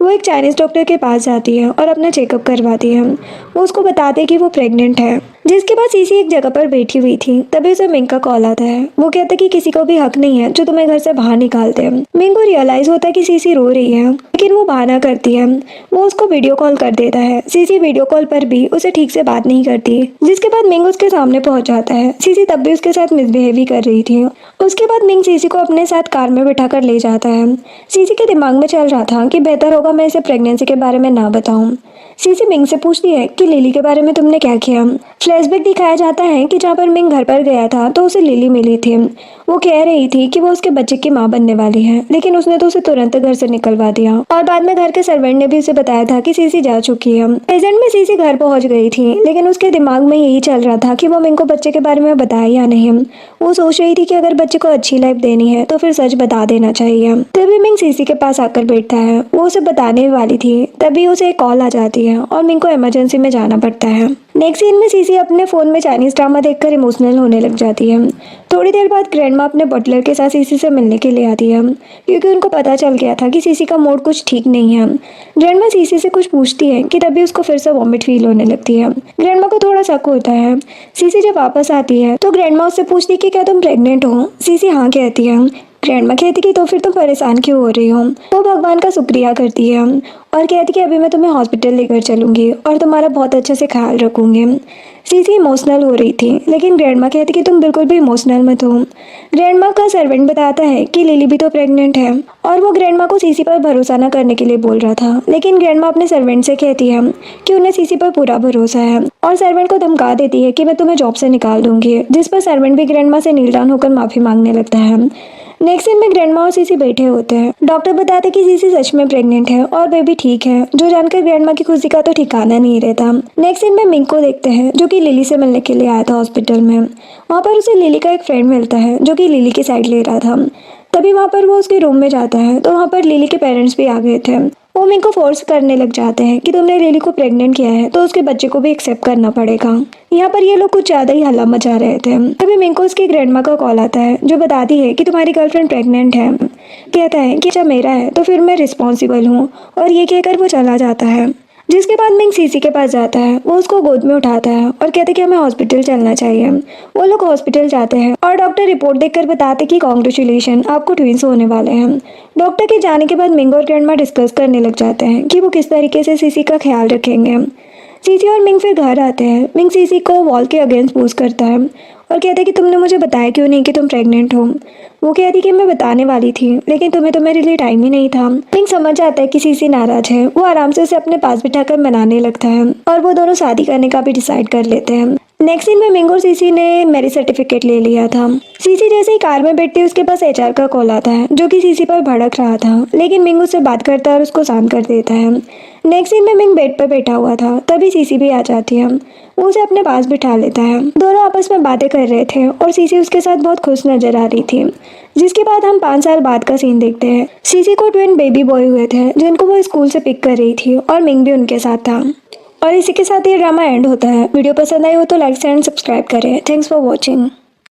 वो एक चाइनीज डॉक्टर के पास जाती है और अपना चेकअप करवाती है। वो उसको बताते हैं कि वो प्रेग्नेंट है। जिसके बाद सीसी एक जगह पर बैठी हुई थी, तभी उसे मिंग का कॉल आता है। वो कहता है कि किसी को भी हक नहीं है जो तुम्हें घर से बाहर निकालते हैं। मिंग को रियलाइज होता है कि सीसी रो रही है, लेकिन वो बहाना करती है। वो उसको वीडियो कॉल कर देता है। सीसी वीडियो कॉल पर भी उसे ठीक से बात नहीं करती। जिसके बाद मिंग उसके सामने पहुंच जाता है। सीसी तब भी उसके साथ मिसबिहेव ही कर रही थी। उसके बाद मिंग सीसी को अपने साथ कार में बिठाकर ले जाता है। सीसी के दिमाग में चल रहा था कि बेहतर होगा मैं इसे प्रेगनेंसी के बारे में ना बताऊं। सीसी मिंग से पूछती है कि लिली के बारे में तुमने क्या किया। फ्लैशबैक दिखाया जाता है कि जहाँ पर मिंग घर पर गया था तो उसे लिली मिली थी। वो कह रही थी कि वो उसके बच्चे की माँ बनने वाली है, लेकिन उसने तो उसे तुरंत घर से निकलवा दिया। और बाद में घर के सर्वेंट ने भी उसे बताया था कि सीसी जा चुकी है। प्रेजेंट में सीसी घर पहुंच गई थी, लेकिन उसके दिमाग में यही चल रहा था कि वो मिंग को बच्चे के बारे में बताए या नहीं। वो सोच रही थी कि अगर बच्चे को अच्छी लाइफ देनी है तो फिर सच बता देना चाहिए। तभी मिंग सीसी के पास आकर बैठता है। वो उसे बताने वाली थी, तभी उसे एक कॉल आ जाती है और मिंग को इमरजेंसी में जाना पड़ता है। नेक्स्ट सीन में सीसी अपने फोन में चाइनीज ड्रामा देखकर इमोशनल होने लग जाती है। थोड़ी देर बाद ग्रैंडमा अपने बटलर के साथ सीसी से मिलने के लिए आती है, क्योंकि उनको पता चल गया था कि सीसी का मूड कुछ ठीक नहीं है। ग्रैंडमा सीसी से कुछ पूछती है कि तभी उसको फिर से वॉमिट फील होने लगती है। ग्रैंडमा को थोड़ा शक होता है। सीसी जब वापस आती है तो ग्रैंडमा उससे पूछती है कि क्या तुम प्रेग्नेंट हो। सीसी हाँ कहती है। ग्रैंडमा कहती कि तो फिर तुम परेशान क्यों हो रही हो। वो भगवान का शुक्रिया करती है और कहती कि अभी मैं तुम्हें हॉस्पिटल लेकर चलूंगी और तुम्हारा बहुत अच्छे से ख्याल रखूंगी। सीसी इमोशनल हो रही थी, लेकिन ग्रैंडमा कहती कि तुम बिल्कुल भी इमोशनल मत हो। ग्रैंडमा का सर्वेंट बताता है कि लिली भी तो प्रेग्नेंट है और वो ग्रैंडमा को सीसी पर भरोसा न करने के लिए बोल रहा था, लेकिन ग्रैंडमा अपने सर्वेंट से कहती है कि उन्हें सीसी पर पूरा भरोसा है और सर्वेंट को धमका देती है कि मैं तुम्हें जॉब से निकाल दूंगी, जिस पर सर्वेंट भी ग्रैंडमा से नील डाउन होकर माफी मांगने लगता है। नेक्स्ट सीन में ग्रैंडमा और सीसी बैठे होते हैं। डॉक्टर बताते कि सीसी सच में प्रेग्नेंट है और बेबी ठीक है, जो जानकर ग्रैंडमा की खुशी का तो ठिकाना नहीं रहता। नेक्स्ट सीन में मिंग को देखते हैं, जो कि लिली से मिलने के लिए आया था हॉस्पिटल में। वहाँ पर उसे लिली का एक फ्रेंड मिलता है, जो कि लिली की साइड ले रहा था। तभी वहाँ पर वो उसके रूम में जाता है तो वहाँ पर लिली के पेरेंट्स भी आ गए थे। वो मिंग को फोर्स करने लग जाते हैं कि तुमने लिली को प्रेग्नेंट किया है तो उसके बच्चे को भी एक्सेप्ट करना पड़ेगा। यहाँ पर ये लोग कुछ ज्यादा ही हल्ला मचा रहे थे। तभी मिंग को उसकी ग्रैंडमा का कॉल आता है, जो बताती है कि तुम्हारी गर्लफ्रेंड प्रेग्नेंट है। कहता है कि अच्छा मेरा है तो फिर मैं रिस्पॉन्सिबल हूँ, और ये कहकर वो चला जाता है। जिसके बाद मिंग सीसी के पास जाता है। वो उसको गोद में उठाता है और कहते कि हमें हॉस्पिटल चलना चाहिए। वो लोग हॉस्पिटल जाते हैं और डॉक्टर रिपोर्ट देखकर बताते कि कॉन्ग्रेचुलेशन, आपको ट्विंस होने वाले हैं। डॉक्टर के जाने के बाद मिंग और ग्रैंडमा डिस्कस करने लग जाते हैं कि वो किस तरीके से सीसी का ख्याल रखेंगे। सीसी और मिंग फिर घर आते हैं। मिंग सीसी को वॉल के अगेंस्ट पुश करता है और कहता है कि तुमने मुझे बताया क्यों नहीं कि तुम प्रेग्नेंट हो। वो कहती कि मैं बताने वाली थी, लेकिन तुम्हें तो मेरे लिए टाइम ही नहीं था। मिंग समझ जाता है कि सीसी नाराज है। वो आराम से उसे अपने पास बिठाकर मनाने लगता है और वो दोनों शादी करने का भी डिसाइड कर लेते हैं। नेक्स्ट सीन में मिंग और सीसी ने मैरिज सर्टिफिकेट ले लिया था। सीसी जैसे ही कार में बैठती है उसके पास एचआर का कॉल आता है, जो कि सीसी पर भड़क रहा था, लेकिन मिंग उससे बात करता है और उसको शांत कर देता है। नेक्स्ट सीन में मिंग बेड पर बैठा हुआ था, तभी सीसी भी आ जाती है। वो उसे अपने पास बिठा लेता है। दोनों आपस में बातें कर रहे थे और सीसी उसके साथ बहुत खुश नजर आ रही थी। जिसके बाद हम 5 साल बाद का सीन देखते हैं। सीसी को ट्विन बेबी बॉय हुए थे, जिनको वो स्कूल से पिक कर रही थी, और मिंग भी उनके साथ था। और इसी के साथ ये ड्रामा एंड होता है। वीडियो पसंद आई हो तो लाइक एंड सब्सक्राइब करें। Thanks for watching.